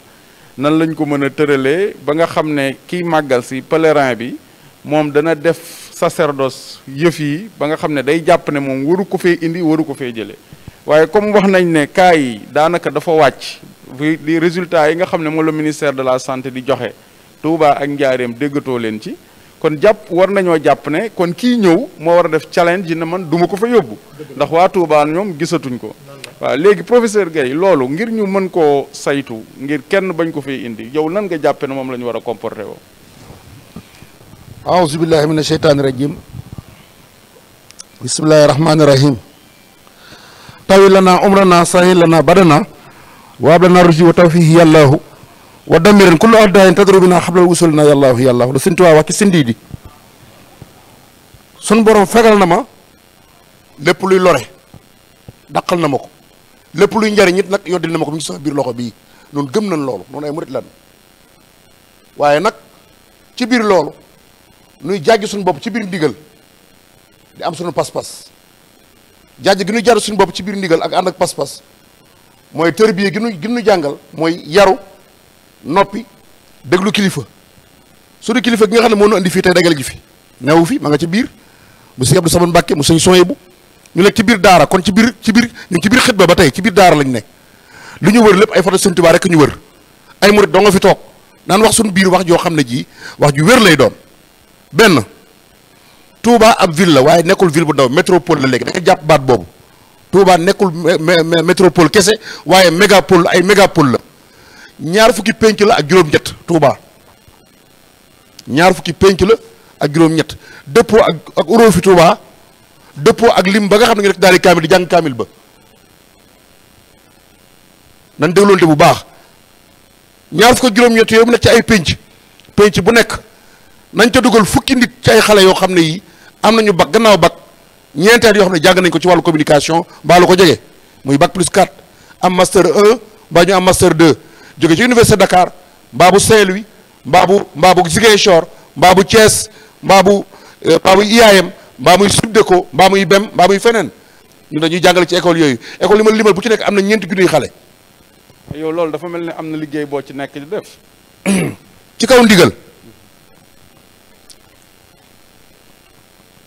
nan lañ ko mën a tëralee ba nga xam ne kiy màggal si pèlerin bi moom dana def sacerdoce yëf yi ba nga xam ne day jàpp ne moom waru ko fee indi waru ko fee jëlee waaye comme wax nañ ne cas yi daanaka dafa wàcc di résultats yi nga xam ne moom la ministère de la santé di joxe Touba ak Njaareem déggatoo leen ci kon war nañoo jàpp ne kon kii ñëw moo war a def challenge yi ne man duma ko fa yóbbu ndax waa Touba ñoom gisatuñ ko waaw léegi professeur Gaye loolu ngir ñu mën koo saytu ngir kenn bañ ko fay indi yow nan nga jàppe ne moom la ñu war a comporter woo aouzu billahi mina sheytaani rajim bismillahi rahmaani rahim tawi lana umrana sahil lana badana waab lana rushdi wa tawfihi yàllaahu wa damiran kullu addayin tadru bina xablal usulina yàllaahu yàllaahu la Sëñ Tuubaa wax ci sindi di sun borom fegal na ma lépp luy lore daqal na ma ko lépp luy njariñ it nag yoddil na ma ko mi ngi sama biir loxo bii noonu gëm nañ loolu noonu ay murit lan waaye nag ci biir loolu nuy jàggi suñu bopp ci biir ndigal di am suñu pas-pas jàjj gi nuy jaru suñu bopp ci biir ndigal ak ànd ak pas-pas mooy tërbiye gi nu jàngal mooy yaru noppi déglu kilifa suñu kilifa gi nga xam ne moo nu andi fii tey dagale gi fi newu fi ma nga ci biir mu sëñ Abdou Samane Mbàkke mu sëñ Soyebu ñu nekk ci biir daara kon ci biir ñu ci biir xitba ba tey ci biir daara lañ nekk lu ñu wër lépp ay photo Sëñ Tuubaa rek ñu wër ay murit doo nga fi toog naan wax suñu biir wax joo xam ne ji wax ju wér lay doon benn Touba ab ville la waaye nekkul ville bu ndaw métropole la léegi da nga jàpp baat boobu Touba nekkul métropole kese waaye mégapole ay mégapole la ñaar fukki penc la ak juróom-ñett Touba ñaar fukki penc la ak juróom-ñett dëppoo ak uroo fi Touba dëppoo ak lim ba nga xam ne nga def daal di kaamil di jàng kaamil ba nan dégloonte bu baax ñaar fukki juróom-ñett yooyu mu nekk ci ay penc bu nekk nañ ca dugal fukki nit ci ay xale yoo xam ne yi am nañu bac gannaaw bac ñeenteel yoo xam ne jàng nañ ko ci wàllu communication mbaa lu ko jege muy bac plus 4 am master 1 mbaa ñu am master 2 jóge ci université Dakar mbaa bu Saint-Louis mbaa bu Ziguinchor mbaa bu Thiès mbaa bu IAM mbaa muy Subdeco mbaa muy BEM mbaa muy feneen ñu dañuy jàngale ci école yooyu école yi ma limal bu ci nekk am na ñeenti junniy xale. yow loolu dafa mel ne am na liggéey boo ci nekk di def. ci kaw ndigal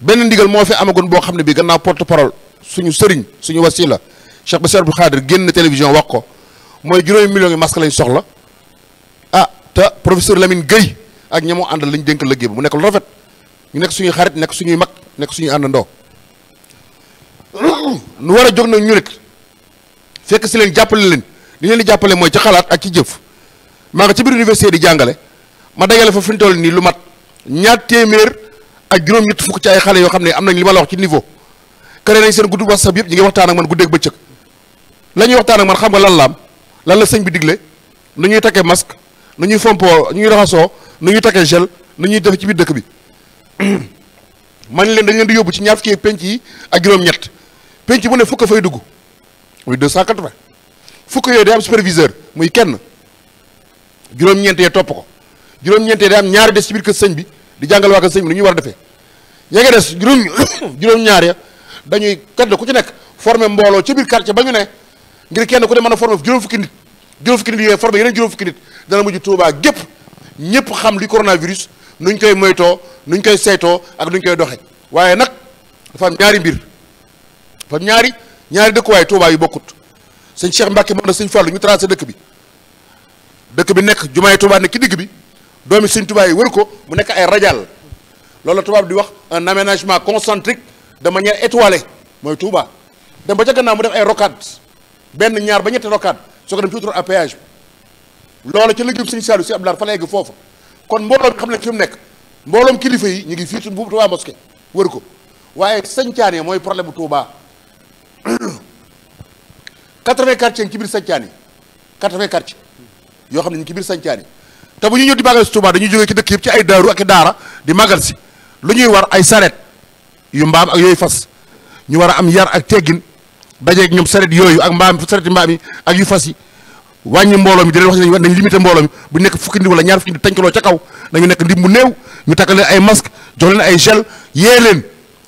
benn ndigal moo fi amagoon boo xam ne bii gannaaw porte parole suñu sëriñ suñu wasila Cheikh Bassirou Abdou Khadir génn télévision wax ko mooy 5 millions yi masque lañ soxla te professeur Lamine Gueye ak ñamu àndal lañ dénk liggéey bi mu nekk lu rafet ñu nekk suñuy xarit nekk suñuy mag nekk suñuy àndandoo nu war a jóg nag ñu nit fekk si leen jàppale leen li leen di jàppale mooy ci xalaat ak ci jëf maa nga ci biir université di jàngale ma dajale fa fi ñu toll nii lu mat ñaar téeméer ak juróom-ñett fukk ci ay xale yoo xam ne am nañ li ma la wax ci niveau créé nañ seen guddi WhatsApp yëpp ñu ngi waxtaan ak man guddeeg bëccëg la ñuy waxtaan ak man xam nga lan la am lan la sëñ bi digle nu ñuy takkee masque nu ñuy fompoo nu ñuy raxasoo nu ñuy takkee gel nu ñuy def ci biir dëkk bi man leen dañ leen di yóbbu ci ñaar fukki penc yi ak juróom-ñett penc mu ne fukk fay dugg muy 280 fukk yooyu day am superviseur muy kenn juróom-ñeent yee topp ko juróom-ñeent yee day am ñaari des ci biir kër sëñ bi di jàngal waa kër sëñ bi lu ñuy war a defee yaa ngi des juróom-ñaar ya dañuy kat ku ci nekk former mbooloo ci biir quartier ba ñu ne ngir kenn ku ne mën a former juróom fukki nit yooyu former yeneen juróom fukki nit dana mujj Touba gépp ñëpp xam li coronavirus nuñ koy moytoo nuñ koy saytoo ak nuñ koy doxe waaye nag dafa am ñaari mbir dafa am ñaari dëkkuwaay Touba yu bokkut sëñ Cheikh Mbacke mën na sëñ Fallou ñu tracé dëkk bi nekk jumaay Touba nekk ci digg bi doomi sëñ Touba yi wër ko mu nekk ay radial loolu la tubaab di wax un aménagement concentrique de manière étoilée mooy Touba dem ba ca gannaaw mu def ay rocades benn ñaar ba ñetti rocades soo ko dem ci autoroute à péage bi loolu ca liggéeyam sëñ Saliou si Abdoulaye fa la egg foofu kon mbooloo bi xam ne fi mu nekk mbooloom kilifa yi ñu ngi fii bu Touba mosquée wër ko waaye sañcaan yi mooy problème bu Touba 80 quartiers ci biir sañcaan yi 80 quartiers yoo xam ne ñu ngi ci biir sañcaan yi te bu ñu ñëw di màggal si Touba dañuy jógee ci dëkk yëpp ci ay daaru ak i daara di màggal si lu ñuy war ay saret yu mbaam ak yooyu fas ñu war a am yar ak teggin dajeeg ñoom saret yooyu ak mbaam sareti mbaam yi ak yu fas yi wàññi mbooloo mi di leen wax ne nañ limité mbooloo mi bu nekk fukki nit wala ñaar fukki nit tàncaloo ca kaw nañu nekk ndim mu néew ñu takkal leen ay masque jox leen ay gel yee leen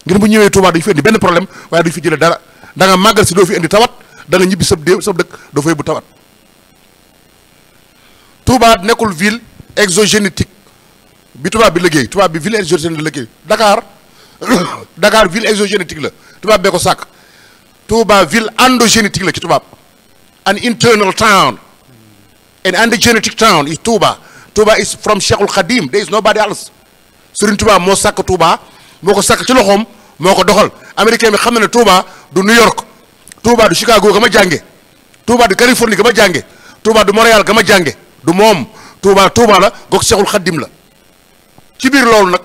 ngir bu ñëwee Touba duñu fi indi benn problème waaye duñu fi jëlee dara da nga màggal si doo fi indi tawat da nga ñibbi sab dëkk doo fa yóbbu tawat Touba nekkul ville exogénétique bi tubaab bi liggéey tubaab bi ville exogénétique la liggéey Dakar ville exogénétique la tubaab bee ko sàkk Touba ville endogénétique la ci tubaab an internal town an endogenetic town is Touba is from Cheikhul Khadim there is nobody else Serigne Touba moo sàkk Touba moo ko sàkk ci loxoom moo ko doxal américain bi xam na ne Touba du New York Touba du Chicago ga ma jànge Touba du Californie ga ma jànge Touba du Montréal ga ma jànge du moom Touba la goog Cheikhul Khadim la ci biir loolu nag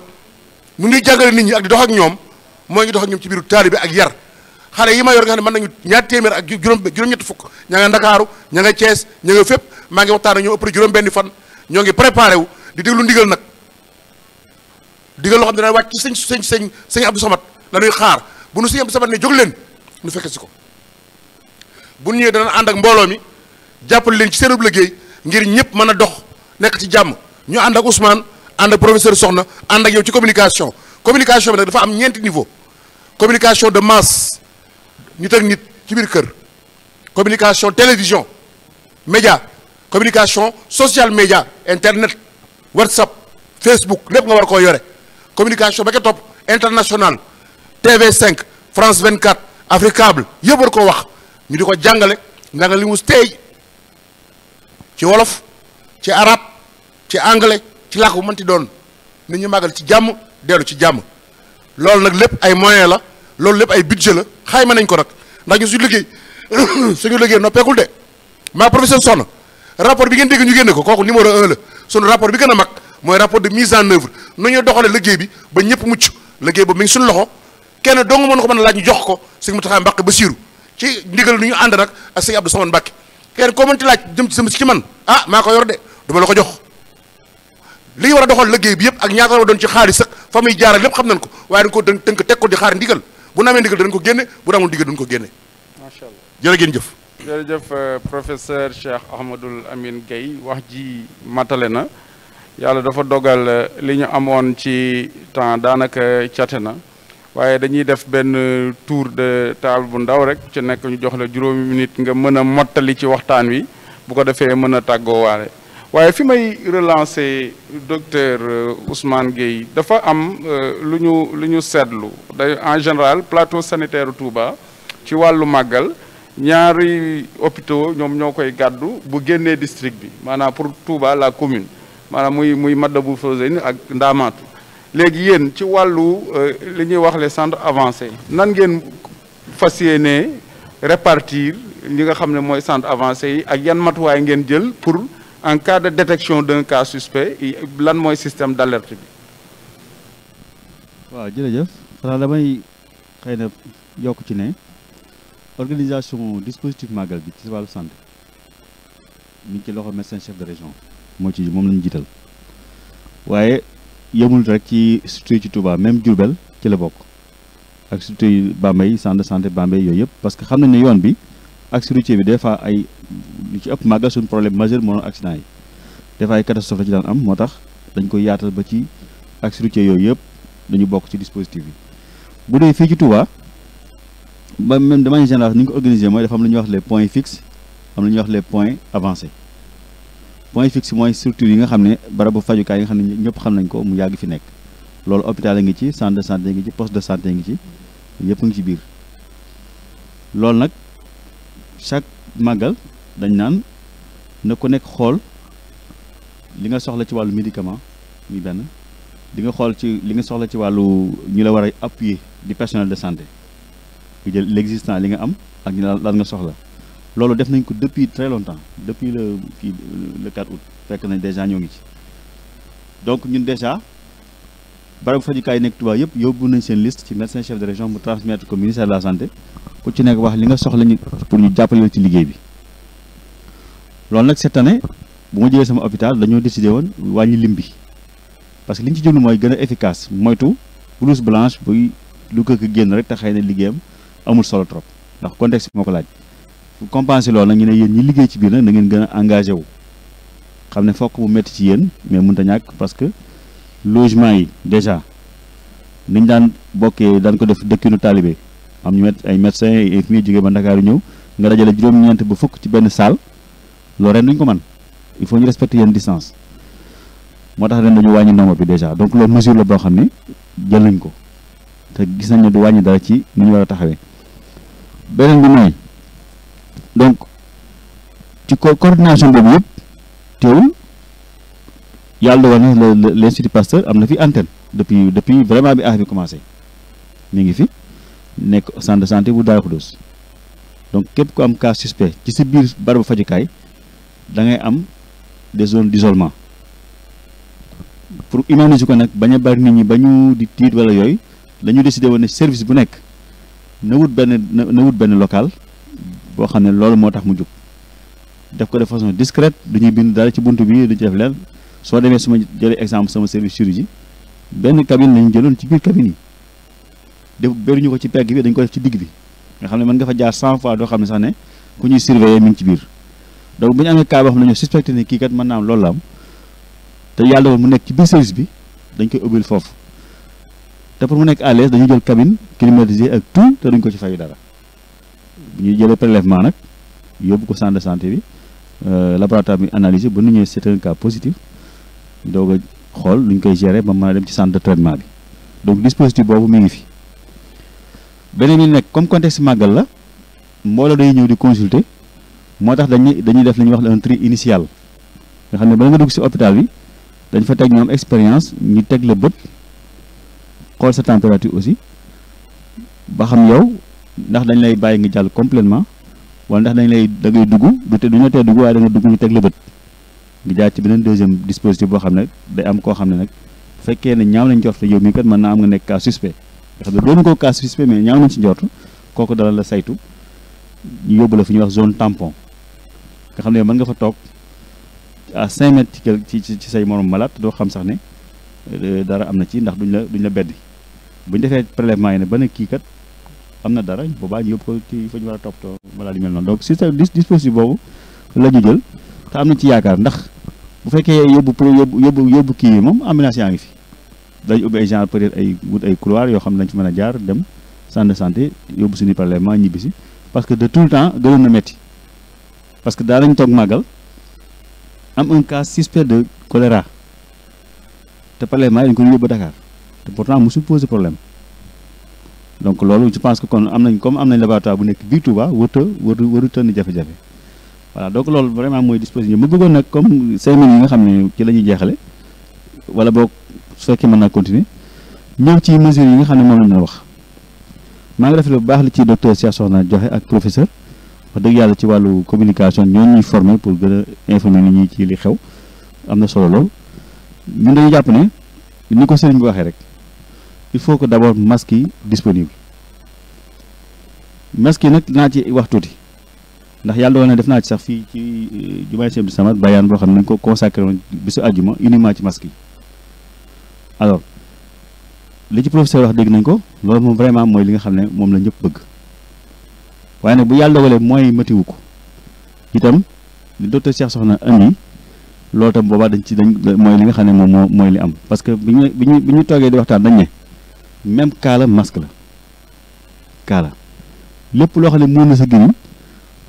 mu ngi jàngale nit ñi ak di dox ak ñoom mooy ngi dox ak ñoom ci biiru taalibe ak yar xale yi ma yor nga xam ne mën nañu ñaar téeméer ak juróom-ñetti fukk ña nga Ndakaaru ña nga Thiès ña nga fépp maa ngi waxtaan ak ñoom ëpp juróom-benni fan ñoo ngi préparé wu di déglu ndigal nag digal loo xam ne dana wàcc ci sëñ Abdou Samad la ñuy xaar bu nu sëñ Abdou Samad ne jóg leen nu fekk si ko bu nu ñëwee dana ànd ak mbooloo mi jàppale leen ci seenub liggéey ngir ñëpp mën a dox nekk ci jàmm ñu ànd ak Ousmane ànd ak professeur Soxna ànd ak yow ci communication bi nag dafa am ñeenti niveau communication de masse nit ak nit ci biir kër communication télévision média communication social média internet WhatsApp Facebook lépp nga war koo yore communication ba ca topp international TV5 France 24 Africable yëpp war koo wax ñu di ko jàngale njàngale li mu teey ci wolof ci arab ci anglais ci làkk bu mënti doon nit ñu màggal ci jàmm dellu ci jàmm loolu nag lépp ay moyen la loolu lépp ay budget la xayma nañ ko nag ndax ñu suñu liggéey noppeekul de maa professeur Soxna rapport bi ngeen dégg ñu génne ko kooku numéro 1 la sunu rapport bi gën a mag mooy rapport de mise en œuvre nu ñu doxale liggéey bi ba ñëpp mucc liggéey boobu mi ngi suñu loxo kenn dong mën ko mën a laaj ñu jox ko sëñ Mountakha Mbacké Bassirou ci ndigal nu ñu ànd nag ak sëñ Abdou Samad Mbacké kenn koo mënti laaj jëm ci man ah maa ko yor de duma la ko jox li ñu war a doxal liggéey bi yëpp ak ñaata la doon ci xaalis sax fa muy jaaral lépp xam nañ ko waaye dañ ko tënk teg ko di xaar ndigal bu namee ndigal dañ ko génne bu namul ndigal dañ ko génne macha allah jërë ngeen jëf jërëjëf professeur Cheikh Ahmadoul Amine Gueye wax ji matale na yàlla dafa dogal li ñu amoon ci temps daanaka cate na waaye dañuy def benn tour de table bu ndaw rek ci nekk ñu jox la juróomi minute nga mën a mottali ci waxtaan wi bu ko defee mën a tàggoowaale waaye fi may relancer docteur Ousmane Gueye dafa am lu ñu seetlu day en général plateau sanitaire Touba ci wàllu màggal ñaari hôpitaux ñoom ñoo koy gàddu bu génnee district bi maanaam pour Touba la commune maanaam muy Matlaboul Fawzeyni ak Ndamatou léegi yéen ci wàllu li ñuy wax les centres avancés nan ngeen fas yéene répartir li nga xam ne mooy centre avancé yi ak yan matuwaay ngeen jël pour en cas de détection d'un cas suspect lan mooy système d'alerte bi. waaw jërëjëf xanaa damay xëy na yokk ci ne organisation dispositif màggal bi ci wàllu santé mi ngi ci loxo médecin chef de région moom lañu jiital waaye yemul rek ci structure ci Touba même Diourbel ci la bokk ak surtout Bambey centre de santé Bambey yooyu yëpp parce que xam nañ ne yoon bi axe routier bi des fois ay lu ci ëpp màggal suñu problème majeur moo doon accident yi des fois ay catastrophe la ci daan am moo tax dañ koy yaatal ba ci axe routier yooyu yëpp dañu bokk ci dispositif bi bu dee fii ci Touba ba même de manière générale ni ñu ko organisé mooy dafa am lu ñuy wax les points fixes am lu ñuy wax les points avancés point fixe mooy structure yi nga xam ne barabu fajukaay yi nga xam ne ñëpp xam nañ ko mu yàgg fi nekk loolu hôpital a ngi ci centre de santé ngi ci poste de santé ngi ci yëpp ngi ci biir loolu nag chaque màggal dañ naan na ko nekk xool li nga soxla ci wàllu médicament muy benn di nga xool ci li nga soxla ci wàllu ñu la war a appuyer di personnel de santé nga jël l'existant li nga am ak ñu lan nga soxla loolu def nañ ko depuis très longtemps depuis le 4 août fekk nañ déjà ñoo ngi ci donc ñun déjà barabu fajukaay nekk Touba yëpp yóbbu nañ seen liste ci médecin chef de région mu transmettre ko ministère de la santé ku ci nekk wax li nga soxla ñu pour ñu jàppale ci liggéey bi loolu nag cette année bu ma jëlee sama hôpital dañoo décidé woon wàññi lim bi parce que li ñu ci jublu mooy gën a efficace moytu blouse blanche buy lu ko génn rek te xëy na liggéeyam amul solo trop ndax contexte bi moo ko laaj pour compenser loolu nag ñu ne yéen ñi liggéey ci biir nag na ngeen gën a engagé wu xam ne fokk mu métti ci yéen mais mënut a ñàkk parce que logement yi déjà niñ daan bokkee daan ko def dëkkinu taalibe am ñu ay médecins ay infirmiers jógee ba Ndakaaru ñëw nga dajale juróom-ñeent ba fukk ci benn salle loolu ren duñ ko mën il faut ñu respecter yenn distance moo tax ren dañu wàññi nombre bi déjà donc loolu mesure la boo xam ne jël nañ ko te gis nañ ne du wàññi dara ci ni ñu war a taxawee beneen bi mooy donc ci coordination boobu yëpp teewul yàlla dogal na l'Institut Pasteur am na fi antenne depuis vraiment bi affaire bi commencé mi ngi fi nekk centre de santé bu Darou Khoudoss donc képp ku am cas suspect ci sa biir barabu fajukaay da ngay am des zones d'isolement pour humaniser ko nag bañ a bari nit ñi ba ñu di tiit wala yooyu dañu décidé woon ne service bu nekk na wut benn local boo xam ne loolu moo tax mu jóg def ko de façon discrète du ñuy bind dara ci buntu bi du ci def leen soo demee su ma jëlee exemple sama service chirurgie benn cabine lañu jëloon ci biir cabine yi def bëriñu ko ci pegg bi dañ ko def ci digg bi nga xam ne mën nga fa jaar 100 fois doo xam ne sax ne ku ñuy surveiller mi ngi ci biir donc bu ñu amee cas boo xam ne ñoo suspecté ne kii kat mën naa am loolu la am te yàlla dogal mu nekk ci biir service bi dañ koy ubbil foofu te pour mu nekk à l'aise dañuy jël cabine climatisée ak tout te duñ ko ci fay dara bu ñuy jëlee prélèvement nag yóbbu ko centre de santé bi laboratoire bi analysé ba nu ñëwee c'est un cas positif doog a xool luñ koy gérer ba mën a dem ci centre de traitement bi donc dispositif boobu mi ngi fi beneen bi nekk comme contexte màggal la mbooloo day ñëw di consulter moo tax dañuy def li ñuy wax un tri initial nga xam ne bala nga dugg ci hôpital bi dañ fa teg ñoom expérience ñu teg la bët xool sa température aussi ba xam yow ndax dañ lay bàyyi nga jàll complètement wala ndax da ngay dugg du ñu tee dugg waaye da nga dugg ñu teg la bët nga jaar ci beneen deuxième dispositif boo xam ne day am koo xam ne nag bu fekkee ne ñaaw nañ njort yow mii kat mën naa am nga nekk cas suspect nga xam ne doonu ko cas suspect mais ñaaw nañ ci njort kooku dala la saytu ñu yóbbu la fi ñuy wax zone tampon nga xam ne mën nga fa toog à 5 mètres ci say morom malade doo xam sax ne dara am na ci ndax duñ la beddi bu ñu defee prélèvement yi ne ba ne kii kat am na dara boobaa ñu yóbbu ko ci fa ñu war a toppatoo malade yu mel noonu donc si sa dispositif boobu la ñu jël te am na ci yaakaar ndax bu fekkee yóbbu kii yi moom ambulance yaa ngi fi dañu ubbi ay genre peut-être ay wut ay couloir yoo xam ne dañ fi mën a jaar dem centre de santé yóbbu suñu prélèvement ñibbisi parce que de tout le temps gënoon na métti parce que daa lañ toog màggal am un cas suspect de choléra te prélèvement yi dañ ko yóbbu Dakar te pourtant mosul poser problème donc loolu je pense que kon am nañ laboratoire bu nekk biir Touba waru tënn jafe-jafe voilà donc loolu vraiment mooy dispositif mu bëggoon nag comme 5 minutes yi nga xam ne ci la ñuy jeexale wala boog su fekkee mën naa continuer ñëw ci mesures yi nga xam ne moom lañ wax maa ngi rafetlu bu baax li ci docteur Cheikh Sokhna joxe ak professeur wax dëgg yàlla ci wàllu communication ñoo ñuy former pour gën a informer nit ñi ci li xew am na solo lool ñun dañu jàpp ne ni ko sëriñ bi waxee rek il faut que d'abord masques yi disponible masques yi nag dinaa ci wax tuuti ndax yàlla dogal na def naa ci sax fii ci jumaay Sëñ Abdou Samad bayaan boo xam ne nañ ko consacré woon bisu àjjuma uniquement ci masques yi alors li ci professeur wax dégg nañ ko loolu moom vraiment mooy li nga xam ne moom la ñëpp bëgg waaye nag bu yàlla dogalee mooy matiwu ko itam li docteur Cheikh Sokhna andi loolu tam boobaa dañ mooy li nga xam ne moom mooy li am parce que bi ñu toogee di waxtaan dañ ne même kaala masque la kaala lépp loo xam ne mën na sa gémmiñ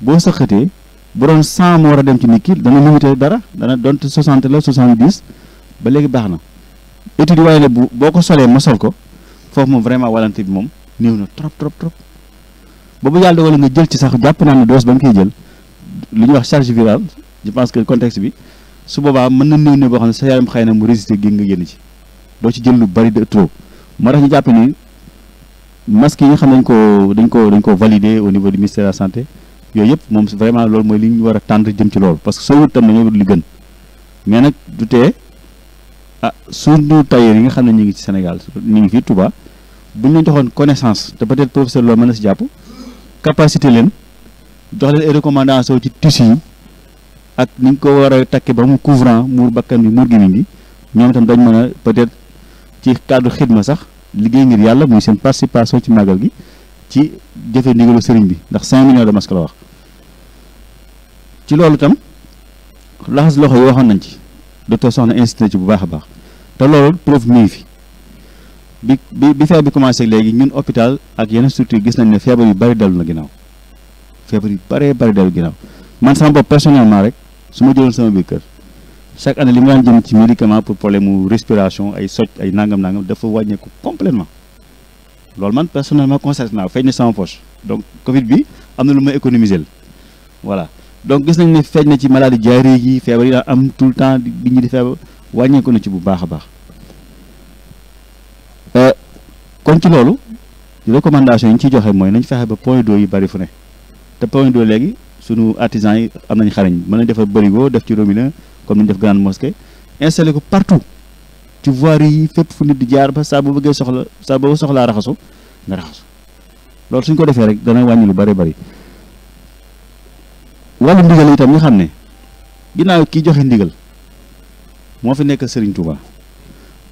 boo sëqatee bu doon 100 moo war a dem ci nit ki dana limité dara dana doon 60 la 70 ba léegi baax na étude waaye ne boo ko solee ma sol ko foofu moom vraiment walante bi moom néew na trop trop trop boobu yàlla dogal nga jël ci sax jàpp naa ne dose ba nga koy jël lu ñuy wax charge virale je pense que contexte bi su boobaa mën na néew ne boo xam ne sa yaram xëy na mu résister gi nga génn ci doo ci jël lu bari de trop moo tax ñu jàpp ni masque yi nga xam ne dañ ko valider au niveau du ministère de la santé yooyu yëpp moom vraiment loolu mooy li ñu war a tendre jëm ci loolu parce que soo wut tam dañoo wut li gën mais nag du tee suñu tailleur yi nga xam ne ñu ngi ci Sénégal ñu ngi fii Touba bu ñu leen joxoon connaissance te peut-être professeur loolu mën na si jàpp capacité leen jox leen ay recommandations ci tissu yi ak ni ñu ko war a takke ba mu couvrant muur bakkan bi muur gémmiñ bi ñoom itam dañ mën a peut-être ci cadre xidma sax liggéey ngir yàlla muy seen participation ci màggal gi ci jëfe ndigalu sëriñ bi ndax 5 millions de masques la wax ci loolu itam laxas loxo yi waxoon nañ ci docteur Sokhna insisté ci bu baax a baax te loolu preuve mi ngi fi bi feebar bi commencé léegi ñun hôpital ak yeneen structure gis nañ ne feebar yu bari dellu na ginnaaw feebar yu bari dellu ginnaaw man sama bopp personnellement rek su ma jëloon sama biir kër chaque année li mu daan jëm ci médicament pour problème mu respiration ay soj ay nangam dafa wàññeeku complètement loolu man personnellement constaté naa feeñ na sama poche donc Covid bi am na lu ma économiser voilà donc gis nañ ne feeñ na ci maladie diarrhée yi feebar yi daan am tout le temps bi ñu di feebar wàññeeku na ci bu baax a baax kon ci loolu recommandation yi ñu ciy joxe mooy nañ fexe ba point d'eau yi bari fu ne te point d'eau léegi sunu artisans yi am nañ xarañ mën nañ defar bërigo def ci robinet comme ni ñu def grande mosquée installé ko partout ci voirie yi fépp fu nit di jaar ba saa boo bëggee saa boo soxlaa raxasu nga raxasu loolu suñ ko defee rek dana wàññi lu bari wàllu ndigal itam ñu xam ne ginnaaw kii joxe ndigal moo fi nekk Serigne Touba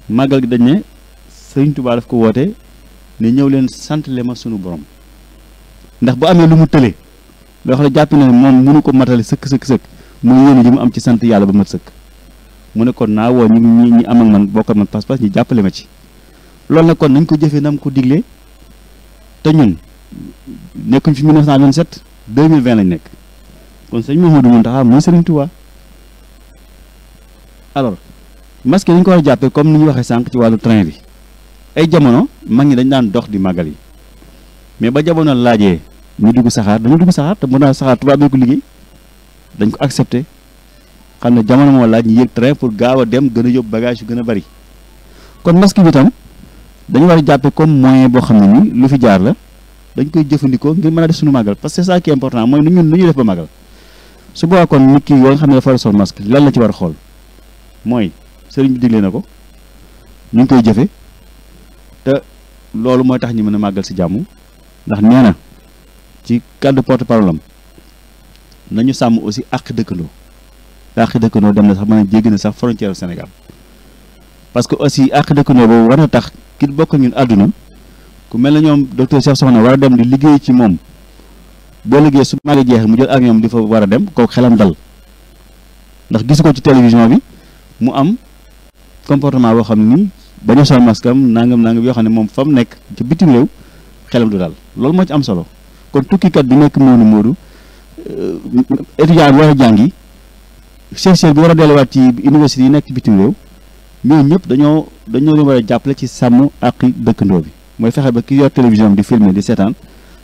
màggal gi dañ ne Serigne Touba daf ko woote ne ñëw leen sant le ma sunu borom ndax bu amee lu mu tële loo xam ne jàpp na ne moom mënu ko matale sëkk muy yéene ji mu am ci sant yàlla ba mat sëkk mu ne kon naa woo ñi am ak man bokk ak man pas-pas ñu jàppale ma ci loolu nag kon nañ ko jëfee nam ko diglee te ñun nekkuñ fi 1927 2020 lañ nekk kon sëñ Mouhamadou Mountakha mooy Serigne Touba alors masque dañ ko war a jàppee comme ni ñu waxee sànq ci wàllu train bi ay jamono mag ñi dañ daan dox di màggal yi mais ba jamono laajee ñu dugg saxaar dañu dugg saxaar te mën naa saxaar tubaab bi ko liggéey dañ ko accepté xam ne jamono moo laaj ñu yëg train pour gaaw a dem gën a yóbbu bagage yu gën a bari kon masque bi tam dañu war a jàppe comme moyen boo xam ne ni lu fi jaar la dañ koy jëfandikoo ngir mën a def suñu màggal parce que c'est ça qui est important mooy ñun nu ñuy def ba màggal su boobaa kon nit ki yoo nga xam ne dafa war a sol masque lan la ci war a xool mooy sëriñ bi digle na ko ñu ngi koy jëfe te loolu mooy tax ñu mën a màggal si jàmm ndax nee na ci cadre porte-parole am nañu sàmm aussi àq dëkkandoo dem na sax mën a jéggi na sax frontière du Sénégal parce que aussi àq dëkkandoo boobu war na tax ki bokk ñun àdduna ku mel na ñoom docteur Cheikh Sokhna war a dem di liggéey ci moom boo liggéey su màgg jeexee mu jël avion di fa war a dem kooku xelam dal ndax gisu ko ci télévision bi mu am comportement boo xam ne nii bañ a sol masque am nangam yoo xam ne moom fa mu nekk ci bitim réew xelam du dal loolu moo ci am solo kon tukkikat bi nekk Moodu étudiant bi war a jàngi chercheur bi war a delluwaat ci université yi nekk ci bitim réew ñooñu ñëpp dañoo leen war a jàppale ci sàmm ak dëkkandoo bi mooy fexe ba ki yor télévision bi di filmer di seetaan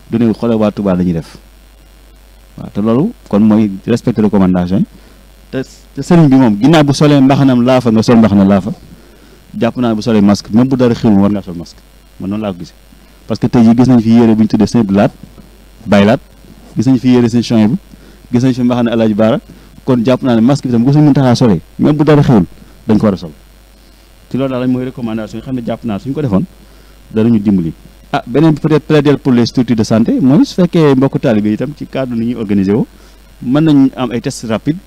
du ne xoolal waa Touba la ñuy def waaw te loolu kon mooy respecter recommandation yi te sëriñ bi moom ginnaaw bu solee mbaxanam laafa nga sol mbaxana laafa jàpp naa bu solee masque même bu dara xewul war ngaa sol masque man noonu laa ko gisee parce que tey jii gis nañ fi yére bu ñu tuddee sëñ Blaat Baylaat gis nañ fi yére sëñ Chouaïbou gis nañ fi mbaxana El Hadj Baara kon jàpp naa ne masque bi tam bu suñ Mountakha solee même bu dara xewul dañ ko war a sol ci loolu daal lañ mooy recommandation yi xam ne jàpp naa suñ ko defoon danañu dimbali beneen bi peut-être plaider pour les structures de santé mooy su fekkee mbokku taalibe yi itam ci cadre ni ñuy organiser woo mën nañ am ay tests rapides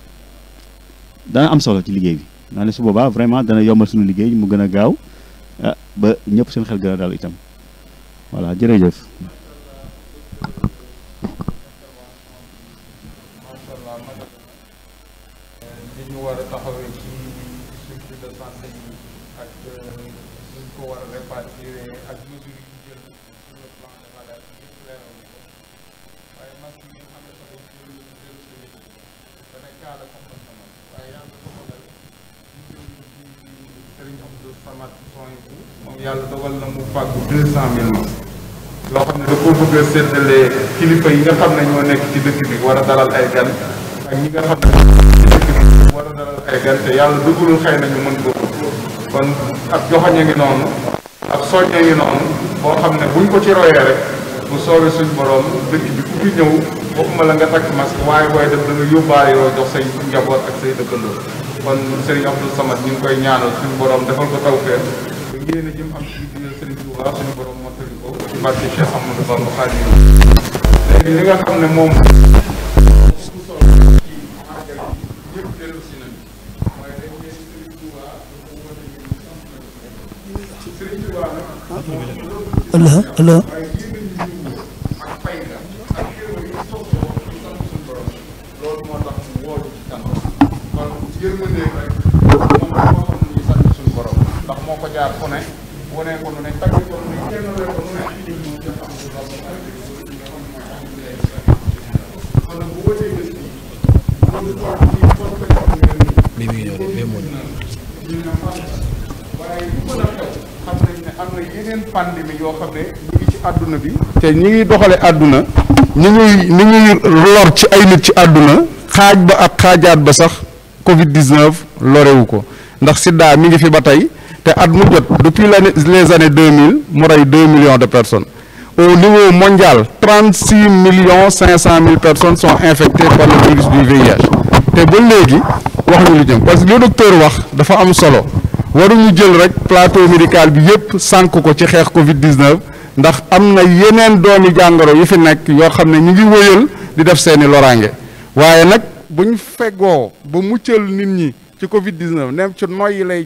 dana am solo ci liggéey bi naa ne su boobaa vraiment dana yombal suñu liggéey mu gën a gaaw ba ñëpp seen xel gën a daal itam voilà jërëjëf. ñu war a taxawee ci structure de santé yi ak suñ ko war a répartir ak mesures yi jël sur le plan de malade yëpp leeral na ko waaye masque yi nga xam ne sax dañ ko jël dana cas de comportement waaye yàlla dogal ñu jël ci Serigne Abdou Samad Sohaibou moom yàlla dogal na mu fàggu 200 000 masques loo xam ne da koo bëgg a séddale kilifa yi nga xam ne ñoo nekk ci dëkk bi war a dalal ay gan ak ñi nga xam ne war a dalal ay gan te yàlla duggalul xëy na ñu mën ko kon ab joxoñ a ngi noonu ab soñña ngi noonu boo xam ne buñ ko ci royee rek bu soobee suñ borom dëkk bi ku fi ñëw waxuma la nga takk masque waaye booy def da nga yóbbaale yoo jox say njaboot ak say dëkkandoo kon Serigne Abdou Samad ñu ngi koy ñaanal suñu borom defal ko tawfeex ba yéen a jëm am ci biir Serigne Touba suñu borom mottali ko ci barke Cheikh Amadou Bamba Khadimu léegi li nga xam ne moom Allah Allah ndax moo ko jaar fu ne wane ko nu ne tagg ko nu ne kenn ko nu ne kon bu wotee bés bi mi ñëw de mais waaye lu mën a xew xam nañ ne am na yeneen pandémie yoo xam ne ñu ngi ci àdduna bi te ñi ngi doxale àdduna ni ñuy lor ci ay nit ci àdduna xaaj ba ak xaajaat ba sax Covid-19 lorewu ko ndax sida mi ngi fi ba tey te at mu jot depuis les années 2000 mu rey 2 millions de personnes au niveau mondial 36,5 millions personnes sont infectées par le virus du VIH te ba léegi wax ñu lu jëm parce que le docteur wax dafa am solo waruñu jël rek plateau médical bi yépp sànk ko ci xeex Covid-19 ndax am na yeneen doomi jàngoro yu fi nekk yoo xam ne ñu ngi wëyal di def seeni loraange waaye nag bu ñu feggoo ba muccal nit ñi ci Covid-19 nem ci noy yi lay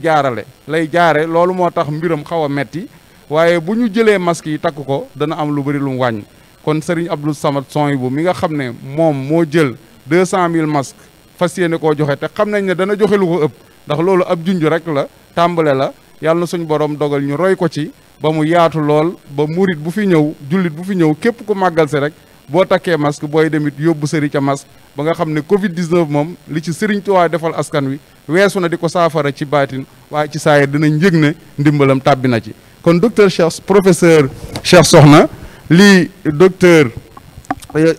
jaare loolu moo tax mbiram xaw a metti waaye bu ñu jëlee masque yi takk ko dana am lu bari lu mu wàññi kon Serigne Abdou Samad Sohaibou mi nga xam ne moom moo jël 200 000 masques fas yéene koo joxe te xam nañ ne dana joxe lu ko ëpp ndax loolu ab junj rek la tàmbale la yàlla na suñ borom dogal ñu roy ko ci ba mu yaatu lool ba murit bu fi ñëw jullit bu fi ñëw képp ku màggal si rek boo takkee masque booy demit yóbbu sëri ca masque ba nga xam ne Covid-19 moom li ci Serigne Touba defal askan wi weesu na di ko saafara ci baatin waaye ci saayir dinañ yëg ne ndimbalam tàbbi na ci kon docteur Cheikh professeur Cheikh Sokhna lii docteur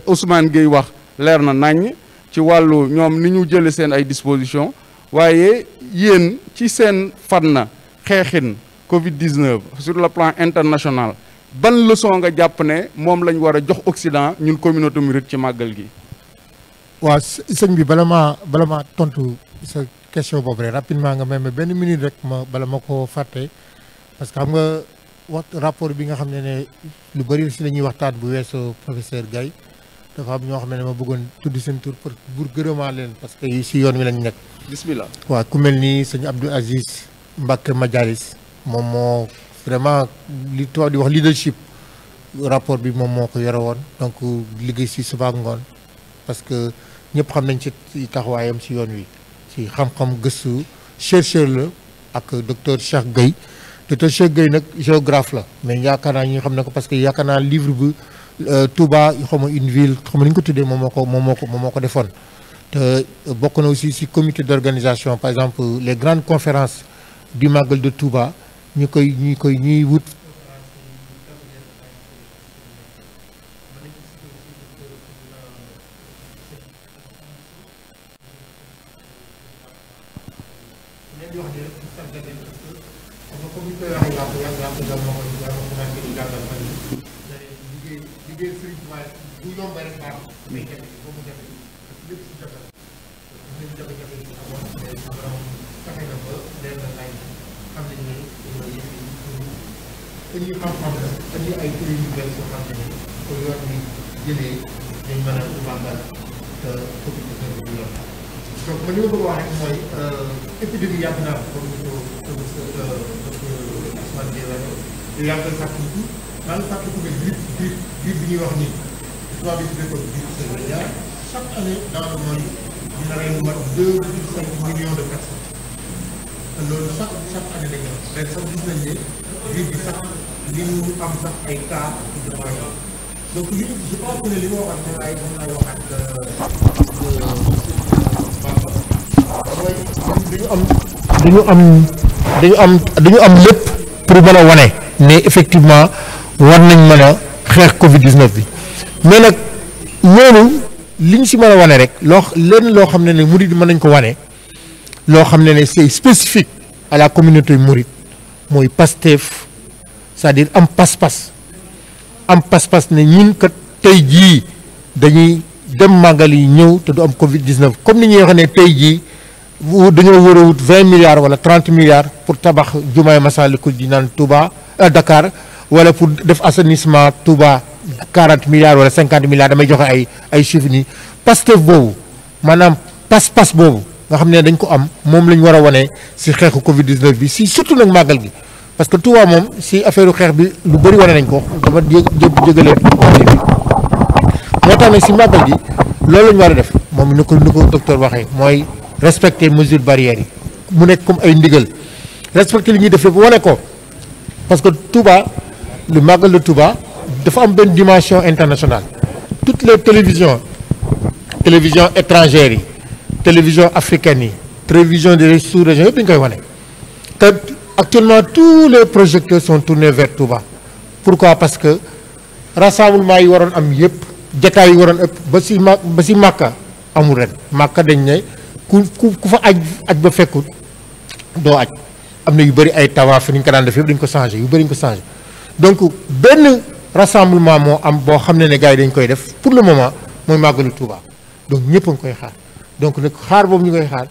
Ousmane Gueye wax leer na naññ ci wàllu ñoom ni ñu jële seen ay disposition waaye yéen ci seen fànn xeexin Covid-19 sur le plan international ban leçon nga jàpp ne moom lañ war a jox Occident ñun communauté mouride ci màggal gi. waaw sëñ bi bala maa tontu sa question boobu rek rapidement nga may ma benn minute rek bala ma ko fàtte parce que xam nga wax rapport bi nga xam ne lu bëri si la ñuy waxtaan bu weesoo professeur Gaye dafa am ñoo xam ne ma bëggoon tudd seen tur pour gërëmaa leen parce que si yoon wi lañ nekk. bismillah. waaw ku mel ni sëñ Abdou Aziz Mbacke Madialis moom moo vraiment li tubaab di wax leadership rapport bi moom moo ko yore woon donc liggéey si suba ak ngoon parce que ñëpp xam nañ ci taxawaayam si yoon wi ci xam-xam gëstu chercheur la ak docteur Cheikh Gueye docteur Cheikh Gueye nag géographe la mais yaakaar naa ñi xam ne ko parce que yaakaar naa livre bi Touba xaw ma une ville xaw ma ni ñu ko tuddee moom moo ko defoon te bokk na aussi si comité d'organisation par exemple les grandes conférences du Magal de Touba ñuy wut dañuy xam-xam la dañuy ay kuréel yu bees yoo xam ne ko yoon bi jëlee dañ mën a màggal te Covid-19 bi yoon donc ma li ma bëgg a wax rek mooy épidémie yàgg naa comme ni ko docteur man de te yaa ngi koy fàttaliku maa ngi fàttaliku ne grippe bi ñuy wax nii tubaab bi tuddee ko grippe saisonnière chaque année dans le monde dina rey lu mat 2,5 millions de personnes te loolu chaque année dañuy wax ren sax gis nañ ne grippe bi sax li ñu am sax ay cas de moyen donc li je pense que ne li ma waxoon moom laay waxaat dañu am lépp pour mën a wane ne effectivement war nañ mën a xeex Covid 19 bi mais nag loolu li ñu si mën a wane rek loo xam ne murid mën nañ ko wane loo xam ne c'est spécifique à la communauté mouride mooy Pastef c'est-à-dire am pas-pas ne ñun kat tey jii dañuy dem màggal yi ñëw te du am Covid 19 comme ni ñuy wax ne tey jii dañoo war a wut 20 milliards wala 30 milliards pour tabax jumaay Massalikul Jinaan Touba Dakar wala pour def assainissement Touba 40 milliards wala 50 milliards damay joxe ay chiffres nii Pastef boobu maanaam pas-pas boobu nga xam ne dañ ko am moom la ñu war a wane si xeexu Covid 19 bi si surtout nag màggal gi parce que Touba moom si affaire xeex bi lu bëri wane nañ ko dama jégalee bi moo tax nag si màggal gi loolu la ñu war a def moom ni ko docteur waxee mooy respecter mesures barrières yi mu nekk comme ay ndigal respecter li ñuy def lépp wane ko parce que Touba le màggal de Touba dafa am benn dimension internationale toutes les télévisions étrangères yi télévision africaine yi télévision des sous-régions yëpp dañu koy wane te actuellement tous les projecteurs sont tournés vers Touba pourquoi parce que rassemblement yi waroon am yëpp jataay yi waroon ëpp ba si Màkka amul ren Màkka dañ ne ku fa aj ba fekkut doo aj am na yu bëri ay tawaaf ni ñu ko daan def yëpp dañ ko changé yu bëri ñu ko changé donc benn rassemblement moo am boo xam ne gars yi dañ koy def pour le moment mooy màggalu Touba donc ñëpp a ngi koy xaar donc nag xaar boobu ñu koy xaar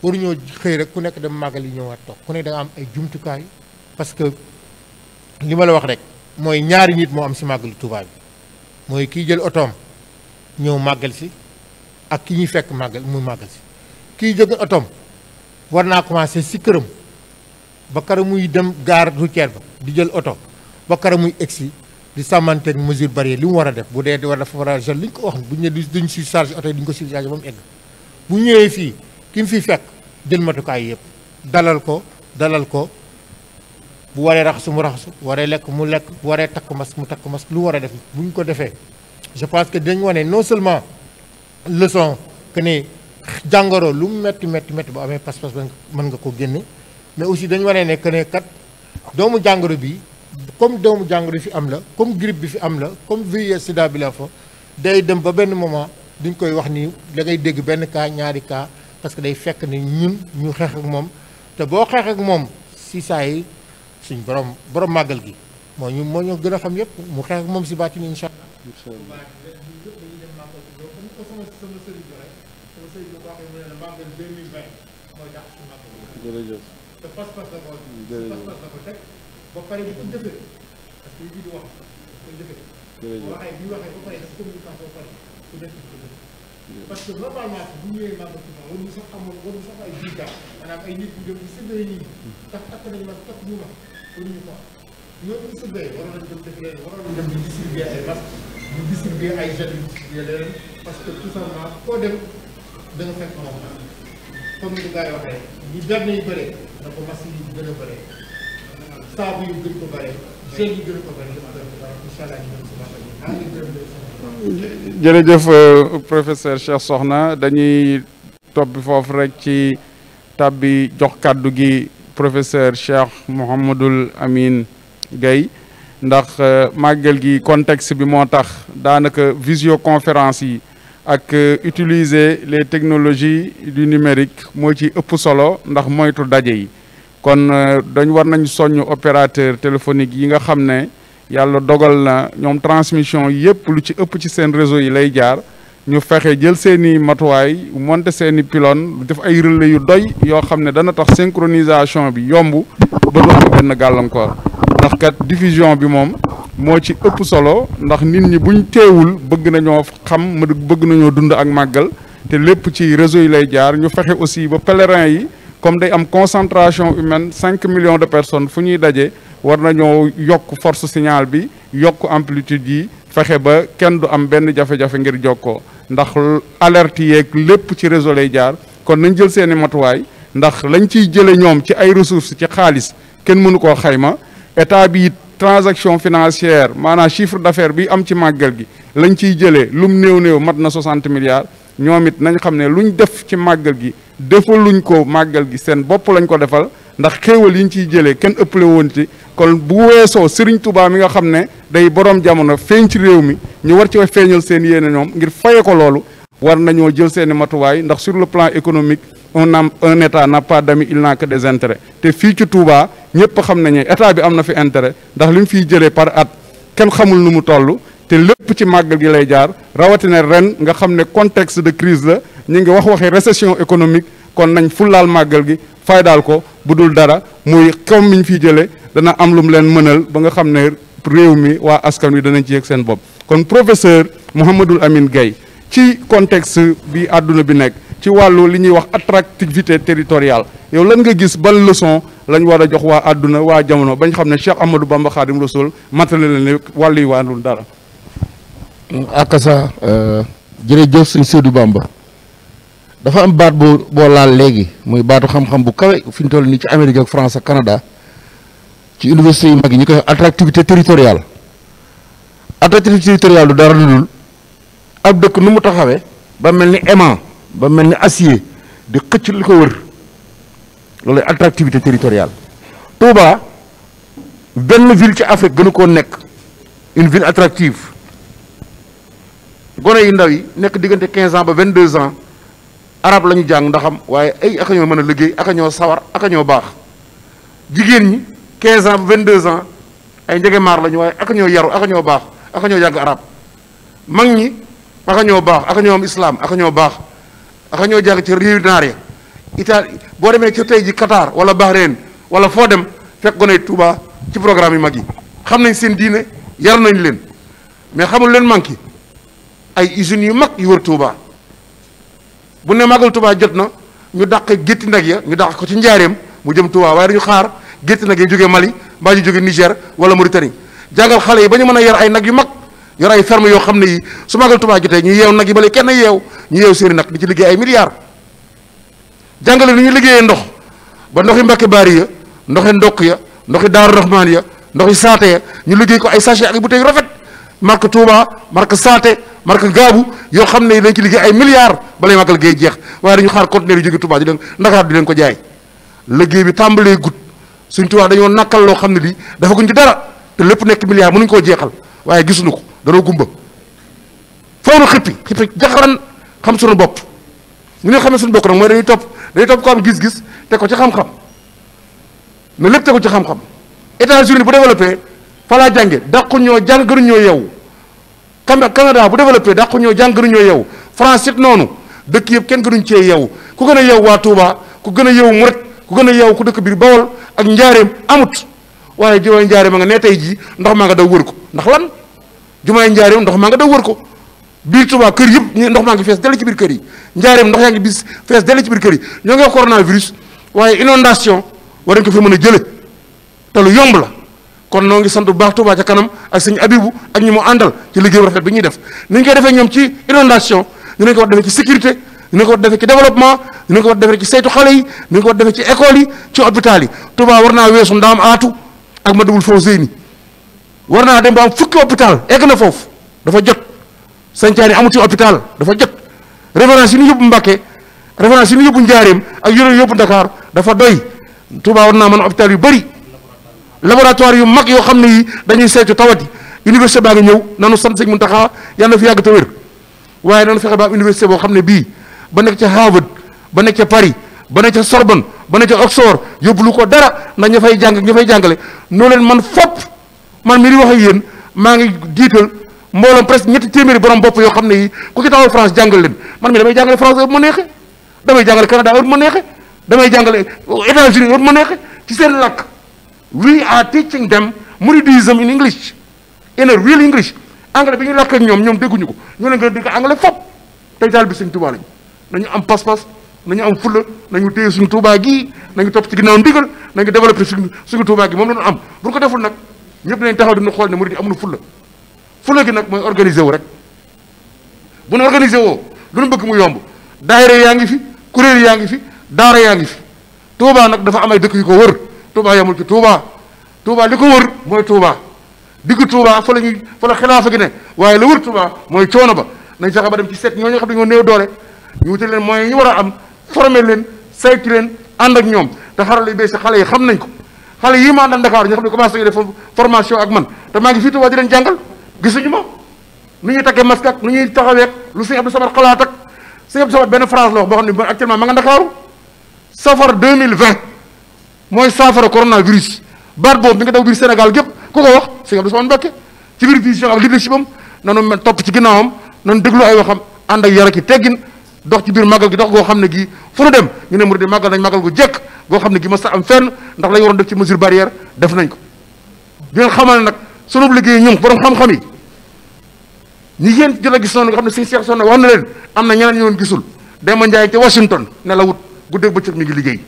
waruñoo xëy rek ku nekk dem màggal yi ñëwaat toog ku nekk da nga am ay jumtukaay parce que li ma la wax rek mooy ñaari nit moo am si màggalu Touba bi mooy kii jël otoom ñëw màggal si ak ki ñuy fekk màggal muy màggal si kii jóge otoom war naa commencé si këram ba kara muy dem gare routière ba di jël oto ba kara muy egsi di sàmmanteeg mesure barrière li mu war a def bu dee war dafa war a gel li ñu ko wax bu ñu ne duñ surcharge oto yi duñ ko surcharge ba mu egg bu ñëwee fii ki mu fi fekk jël matukaay yëpp dalal ko bu waree raxasu mu raxasu bu waree lekk mu lekk bu waree takk masque mu takk masque lu war a def bu ñu ko defee je pense que dañ wane non seulement leçon que ne jàngoro lu mu métti bu amee pas-pas mën nga ko génne mais aussi dañu wane ne que ne kat doomu jàngoro bi comme doomu jàngoro bi fi am la comme grippe bi fi am la comme VIH sida bi la fa day dem ba benn moment duñ koy wax ni da ngay dégg benn cas ñaari cas parce que day fekk ne ñun ñu xeex ak moom te boo xeex ak moom si saa yi suñ borom màggal gi moo ñu gën a xam yëpp mu xeex ak moom si baati ni incha allah. jërëjëf te pas-pas la ko teg ba pare bi ci defee parce que li di wax koy defee waxee bi waxee ba pare daf communication ba pare ku nekk ci dëgg parce que normalement bu ñëwee màggal ci waru sax waru sax ay jiitaa maanaam ay nit ñu dem di sëddee ñi tax takk nañu ma takk ñu ma waruñu ko ñoo ñu sëddee waroon nañ dem def leen waroon nañ dem di distribuer ay masque di distribuer ay gel di distribuer leneen parce que tout simplement koo dem da nga fekk moom comme ni gars yi waxee ñu benn yu bëree na ko masque yi gën a bëree saabu yu gën ko bëree gel yi gën ko bëree incha allah ñu si masque yi maa ngi gërëm jërëjëf professeur Cheikh Sokhna dañuy topp foofu rek ci tàbbi jox kàddu gi professeur Cheikh Mouhamadoul Amine Gaye ndax màggal gi contexte bi moo tax daanaka visioconférence yi ak utiliser les technologies du numérique moo ci ëpp solo ndax moytu daje yi kon dañ war nañ soññ opérateur téléphonique yi nga xam ne yàlla dogal na ñoom transmission yëpp lu ci ëpp ci seen réseau yi lay jaar ñu fexe jël seeni matuwaay monter seeni pylône def ay relais yu doy yoo xam ne dana tax synchronisation bi yomb ba du am benn gàllankoor ndax kat diffusion bi moom moo ci ëpp solo ndax nit ñi buñ teewul bëgg nañoo xam bëgg nañoo dund ak màggal te lépp ci réseau yi lay jaar ñu fexe aussi ba pèlerin yi comme day am concentration humaine 5 millions de personnes fu ñuy daje war nañoo yokk force signal bi yokk amplitude yi fexe ba kenn du am benn jafe-jafe ngir jokkoo ndax alerte yeeg lépp ci réseau lay jaar kon nañ jël seeni matuwaay ndax lañ ciy jële ñoom ci ay ressources ci xaalis kenn mënu koo xayma état bi transaction financière maanaam chiffre d'affaires bi am ci màggal gi lañ ciy jëlee lum néew mat na 60 milliards ñoom it nañ xam ne luñ def ci màggal gi defaluñ ko màggal gi seen bopp lañ ko defal ndax xéewal yi ñu ciy jëlee kenn ëppale woon ci kon bu weesoo Serigne Touba mi nga xam ne day borom jamono feeñ ci réew mi ñu war ci feeñal seen yéene ñoom ngir faye ko loolu war nañoo jël seeni matuwaay ndax sur le plan économique un état n'a pas d'amis, il n'a que des intérêts te fii ci Touba ñëpp xam nañu état bi am na fi intérêt ndax li mu fiy jëlee par at kenn xamul nu mu toll te lépp ci màggal gi lay jaar rawatina ren nga xam ne contexte de crise la ñu ngi waxi récession économique kon nañ fullaal màggal gi faydaal ko bu dul dara muy comme mi ñu fiy jëlee dana am lu mu leen mënal ba nga xam ne réew mi waa askan wi danañ ci yëg seen bopp. kon professeur Mouhamadul Amine Gaye ci contexte bi àdduna bi nekk ci wàllu li ñuy wax attractivité territoriale yow lan nga gis ban leçon lañ war a jox waa àdduna waa jamono bañ xam ne Cheikh Ahmadou Bamba Khadim Rasoul matale la ne wàllu yi waandul dara. akasa jërëjëf sëñ Seydou Bamba dafa am baat boo laal léegi muy baatu xam-xam bu kawe fi ñu toll nii ci Amérique ak France ak Canada ci université yu mag yi ñu koy wax attractivité territoriale attractivité territoriale du dara lu dul ab dëkk nu mu taxawee ba mel ni aimant ba mel ni acier di xëcc li ko wër loolu attractivité territoriale. Touba benn ville ci Afrique gënu koo nekk une ville attractive gone yi ndaw yi nekk diggante 15 ans ba 22 ans arab la ñu jàng ndaxam waaye ay aka ñoo mën a liggéey aka ñoo sawar aka ñoo baax jigéen ñi 15 ans ba 22 ans ay njegemaar lañu waaye aka ñoo yaru aka ñoo baax aka ñoo jàng arab mag ñi aka ñoo baax aka ñoo am islam aka ñoo baax aka ñoo jàng ci réew naar ya Italie boo demee ci tey ji Qatar wala Bahreïn wala foo dem fekk gone yi Touba ci programme yu mag yi xam nañ seen diine yar nañ leen mais xamul leen manqué ay usines yu mag yu wër Touba bu ne màggal Touba jot na ñu dàq gétti nag ya ñu dàq ko ci njaareem mu jëm Touba waaye dañu xaar gétti nag ya jógee Mali mbaa ñu jógee Niger wala Mauritanie jàngal xale yi ba ñu mën a yar ay nag yu mag yor ay ferme yoo xam ne yi su màggal Touba jotee ñu yeew nag yi bale kenn yeew ñu yeew seeni nag di ci liggéey ay milliards jàngale ni ñu liggéeyee ndox ba ndoxi Mbàkke Baari ya ndoxi ndokk ya ndoxi Daaru Rahmaan ya ndoxi saate ya ñu liggéey ko ay sachet ak ay bouteilles yu rafet marque Touba marque saate marque gaabu yoo xam ne dañ ci liggéey ay milliards balay màggal géey jeex waaye dañu xaar conteneur yu jóge Touba di leen Ndakaar di leen ko jaay liggéey bi tàmbalee gut suñ Touba dañoo nakkal loo xam ne lii dafa guñ ci dara te lépp nekk milliards mënuñ koo jeexal waaye gisuñu ko danoo gumba foo nu xippi jaxaran xam suñu bopp ñu ne xamee suñu bopp nag mooy dañuy topp ko am gis-gis te ko ci xam-xam ne lépp te ko ci xam-xam États-Unis bu développé fa laa jànge dàqu ñoo jàng gënu ñoo yeewu Canada bu développé dàqu ñoo jàng gënu ñoo yeewu France it noonu dëkk yëpp kenn gënuñ cee yeewu ku gën a yeewu waa Touba ku gën a yeewu Murit ku gën a yeewu ku dëkk biir Bawol ak njaareem amut waaye jumaay njaareem a nga nee tey jii ndox maa nga daw wër ko ndax lan jumaay njaareem ndox maa nga daw wër ko biir Touba kër yëpp ndox maa ngi fees dell ci biir kër yi njaareem ndox yaa ngi bis fees dell ci biir kër yi ñoo ngi wax coronavirus waaye inondation war nañ ko fi mën a jële te lu yomb la kon noo ngi sant bu baax Touba ca kanam ak sëñ Abibu ak ñi mu àndal ci liggéey bu rafet bi ñuy def ni ñu koy defee ñoom ci inondation ñu ne ko war defee ci sécurité ñu ne ko war defee ci développement ñu ne ko war defee ci saytu xale yi ñu ne ko war defee ci école yi ci hôpital yi Touba war naa weesu Ndaam Aatu ak Madabul Fawzeyni war naa dem ba am fukki hôpital egg na foofu dafa jot Sancaani amu ci hôpital dafa jot référence yi ñu yóbbu Mbàkke référence yi ñu yóbbu Njaareem ak yeneen yóbbu Dakar dafa doy Touba war naa mën hôpital yu bëri laboratoire yu mag yoo xam ne yi dañuy saytu tawat yi université baa ngi ñëw nanu sant sëñ Muntaxa yàlla na fi yàgg te wér waaye nanu fexe ba am université boo xam ne bii ba nekk ca Harvard ba nekk ca Paris ba nekk ca Sorbonne ba nekk ca Oxford yóbbu lu ko dara ndax ña fay jàng ña fay jàngale noo leen man fopp man mi di wax ak yéen maa ngi jiital mbooloom presque ñetti téeméeri borom bopp yoo xam ne yi ku ci taxaw France jàngal leen man mi damay jàngale France heure bu ma neexee damay jàngale Canada heure bu ma neexee damay jàngale États-Unis heure bu ma neexee ci seen làkk. We are teaching them Mouridism in English in a real English anglais bi ñu làkk ak ñoom dégguñu ko ñoo leen gën a dégg anglais fop tey daal bi sëñ Touba lañu nañu am pas-pas nañu am fulla nañu téye suñu Touba gii nañu topp ci ginnaaw ndigal nañu développé suñu Touba gi moom la ñu am bu ko deful nag ñëpp nañ taxaw dina xool ne murid yi amuñu fulla gi nag mooy organiser wu rek bu ñu organiser woo lu ñu bëgg mu yomb daayira yaa ngi fi kuréel yaa ngi fi daara yaa ngi fi Touba nag dafa am ay dëkk yu ko wër Touba yamul ci Touba li ko wër mooy Touba diggu Touba fa la xilaafa gi ne waaye la wër Touba mooy coono ba nañ fexe ba dem ci seet ñooñu xam ne ñoo néew doole ñu wutal leen moyens yi ñu war a am former leen saytu leen ànd ak ñoom te xarala yu bees xale yi xam nañ ko xale yi ma àndal Dakar ñoo xam ne commencé nañu def formation ak man te maa ngi fii Touba di leen jàngal gisuñu ma nu ñuy takkee masque ak nu ñuy taxaweek lu sëñ Abdou Samad xalaat ak sëñ Abdou Samad benn phrase la wax boo xam ne actuellement ma nga Ndakaaru safar 2020 mooy saafara coronavirus baat boobu mi nga daw biir Sénégal gépp ku ko wax sëñ Abdou Samad Mbacké ci biir vision ak leadership am nanu topp ci ginnaawam nanu déglu ay waxam ànd ak yara ki teggin dox ci biir màggal gi dox goo xam ne gii fu nu dem ñu ne murid màggal nañ màggal gu jekk goo xam ne gi ma sa am fenn ndax la ñu waroon def ci mesure barrière def nañ ko di leen xamal ne nag sunu liggéey ñun borom xam-xam yi ñi ngeen jot a gis noonu nga xam ne suñu Cheikh Sokhna wax na leen am na ñeneen ñoon gisul Demba Ndiaye ca Washington ne la wut guddeeg bëccëg mi ngi liggéey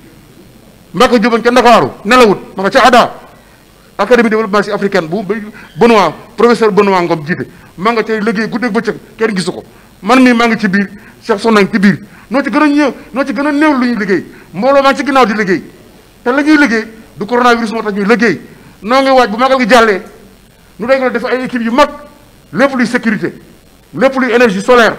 Mbacke Diop ca Ndakaaru ne la wut ma nga ca ADA académie développement africaine bu Benoît professeur Benoît Ngom jiite maa nga cay liggéey guddeeg bëccëg kenn gisu ko man mii maa ngi ci biir Cheikh Sokhna ci biir noo ci gën a néew lu ñuy liggéey mbooloo maa ngi ci ginnaaw di liggéey te la ñuy liggéey du coronavirus moo tax ñuy liggéey noo ngi waaj bu magal gi jàllee nu day def ay équipe yu mag lépp luy sécurité lépp luy énergie solaire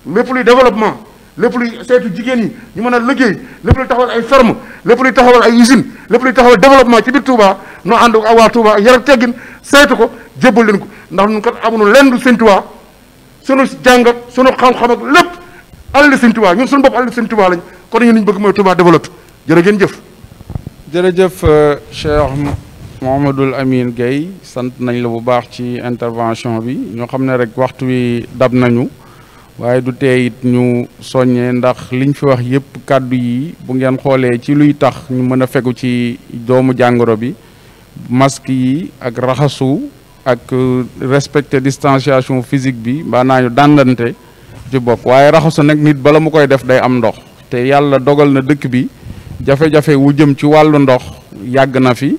lépp luy développement lépp luy saytu jigéen ñi ñu mën a liggéey lépp luy taxawal ay ferme lépp luy taxawal ay usine lépp luy taxawal développement ci biir Touba noo ànd ak waa Touba ak yar ak teggin saytu ko jébbal leen ko ndax ñun kat amuñu lenn du Sëñ Touba sunu jàng ak sunu xam-xam ak lépp àll Sëñ Touba ñun suñu bopp àll Sëñ Touba lañ kon ñun ñu bëgg mooy Touba développé jërë ngeen jëf. jërëjëf Cheikh Mouhamadoul Amine Gueye sant nañ la bu baax ci intervention bi ñoo xam ne rek waxtu wi dab nañu waaye du tee it ñu soññee ndax liñ fi wax yépp kàddu yi bu ngeen xoolee ci luy tax ñu mën a fegu ci doomu jàngoro bi masque yi ak raxasu ak respecter distanciation physique bi mbaa naa ñu dàndante ci bokk waaye raxasu nag nit bala mu koy def day am ndox te yàlla dogal na dëkk bi jafe-jafe wu jëm ci wàllu ndox yàgg na fi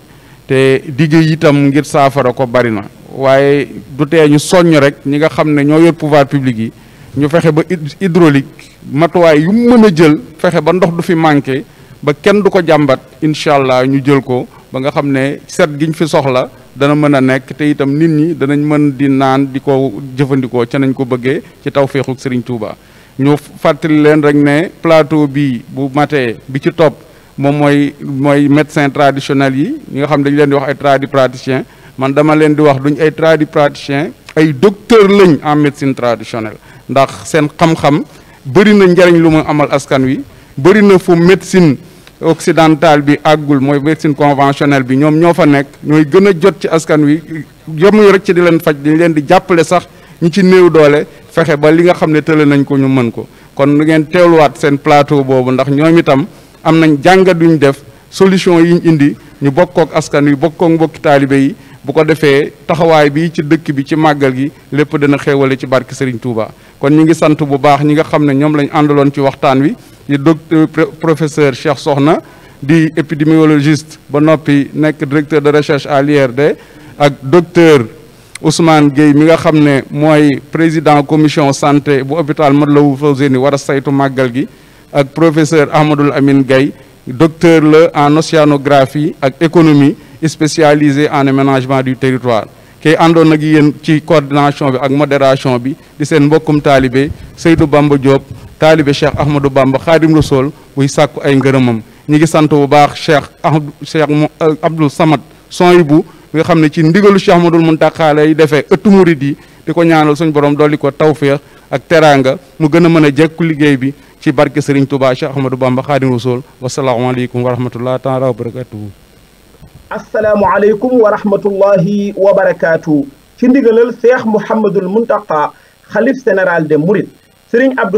te digg itam ngir saafara ko bari na waaye du tee ñu soññ rek ñi nga xam ne ñoo yor pouvoir public yi ñu fexe ba hydraulique matuwaay yu mën a jël fexe ba ndox du fi manqué ba kenn du ko jàmbat incha allah ñu jël ko ba nga xam ne set giñ fi soxla dana mën a nekk te itam nit ñi danañ mën di naan di ko jëfandikoo ca nañ ko bëggee ci tawféexu Serigne Touba. ñu fàttali leen rek ne plateau bi bu matee bi ci topp moom mooy médecin traditionnel yi ñi nga xam ne dañu leen di wax ay tradipraticiens man dama leen di wax duñ ay tradipraticiens ay docteur lañ en médecine traditionnelle ndax seen xam-xam bëri na njariñ lu mu amal askan wi bëri na fu médecine occidentale bi àggul mooy médecine conventionnelle bi ñoom ñoo fa nekk ñooy gën a jot ci askan wi yemuñu rek ci di leen faj dañ leen di jàppale sax ñi ci néew doole fexe ba li nga xam ne tële nañ ko ñu mën ko kon nu ngeen teewluwaat seen plateau boobu ndax ñoom itam am nañ jàngat yuñ def solution yiñ indi ñu bokkook askan wi bokkook mbokki taalibe yi bu ko defee taxawaay bi ci dëkk bi ci màggal gi lépp dana xéewale ci barke Serigne Touba kon ñi ngi sant bu baax ñi nga xam ne ñoom lañ àndaloon ci waxtaan wi di docteur professeur Cheikh Sokhna di épidémiologiste ba noppi nekk directeur de recherche à l'IRD ak docteur Ousmane Gueye mi nga xam ne mooy président commission santé bu hôpital Matlaboul Fawzeyni war a saytu màggal gi ak professeur Ahmadoul Amine Gueye docteur la en océanographie ak économie spécialisé en aménagement du territoire kay àndoon ak yéen ci coordination bi ak modération bi di seen mbokkum taalibe Seydou Bamba Diop taalibe Cheikh Ahmadou Bamba Khadim Rassoul buy sàkku ay ngërëmam ñi ngi sant bu baax Cheikh Abdou Samad Sonhibou bi nga xam ne ci ndigalu Cheikh Ahmadoul Mountakha lay defee ëttu murid yi di ko ñaanal suñu borom dolli ko tawféex ak teraanga mu gën a mën a jekku liggéey bi ci barke Serigne Touba Cheikh Ahmadou Bamba Khadim Rassoul wasalaamaaleykum wa rahmatullah taala wa barakatuhu asalaamualeykum wa rahmatullahi wa barakaatu ci ndigalal Cheikh Mouhamadoul Mountakha xalif général des Mourides Serigne Abdou